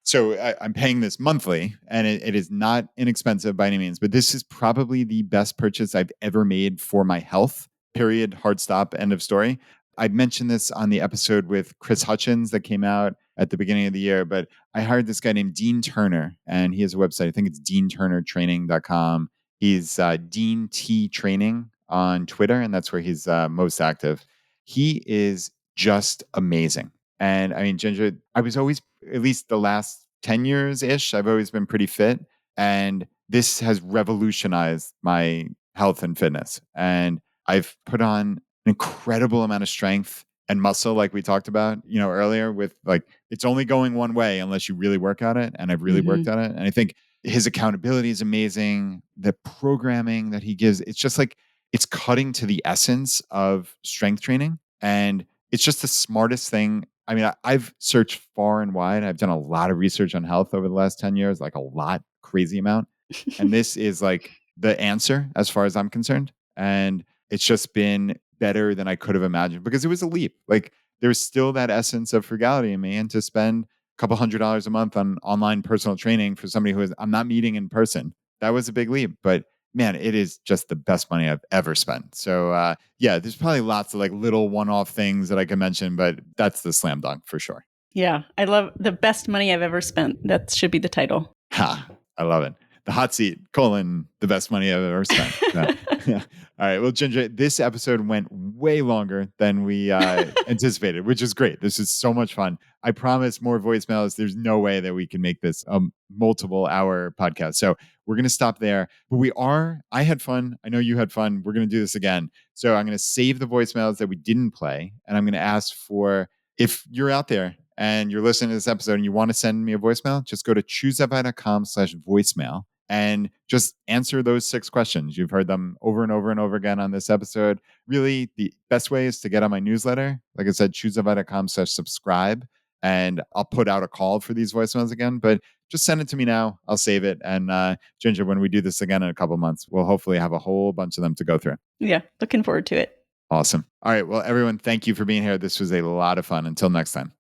So I'm paying this monthly and it is not inexpensive by any means, but this is probably the best purchase I've ever made for my health. Period. Hard stop. End of story. I mentioned this on the episode with Chris Hutchins that came out at the beginning of the year, but I hired this guy named Dean Turner and he has a website. I think it's deanturnertraining.com. He's Dean T Training on Twitter, and that's where he's most active. He is just amazing. And I mean, Ginger, I was always, at least the last 10 years ish, I've always been pretty fit. And this has revolutionized my health and fitness. And I've put on an incredible amount of strength and muscle, like we talked about, earlier with like, it's only going one way unless you really work at it. And I've really worked at it. And I think his accountability is amazing. The programming that he gives, it's just like, it's cutting to the essence of strength training. And it's just the smartest thing. I mean, I've searched far and wide. I've done a lot of research on health over the last 10 years, like a lot, crazy amount. And this is like the answer as far as I'm concerned. And it's just been better than I could have imagined because it was a leap. Like there's still that essence of frugality in me. And to spend a couple $100s a month on online personal training for somebody I'm not meeting in person, that was a big leap. But man, it is just the best money I've ever spent. So yeah, there's probably lots of like little one-off things that I can mention, but that's the slam dunk for sure. Yeah, I love the best money I've ever spent. That should be the title. Ha, I love it. The hot seat, the best money I've ever spent. Yeah. All right. Well, Ginger, this episode went way longer than we anticipated, which is great. This is so much fun. I promise more voicemails. There's no way that we can make this a multiple hour podcast. So we're going to stop there. But I had fun. I know you had fun. We're going to do this again. So I'm going to save the voicemails that we didn't play. And I'm going to ask for, if you're out there and you're listening to this episode and you want to send me a voicemail, just go to choosevide.com/voicemail and just answer those 6 questions. You've heard them over and over and over again on this episode. Really, the best way is to get on my newsletter. Like I said, choosevide.com/subscribe. And I'll put out a call for these voicemails again, but just send it to me now. I'll save it. And Ginger, when we do this again in a couple months, we'll hopefully have a whole bunch of them to go through. Yeah, looking forward to it. Awesome. All right. Well, everyone, thank you for being here. This was a lot of fun. Until next time.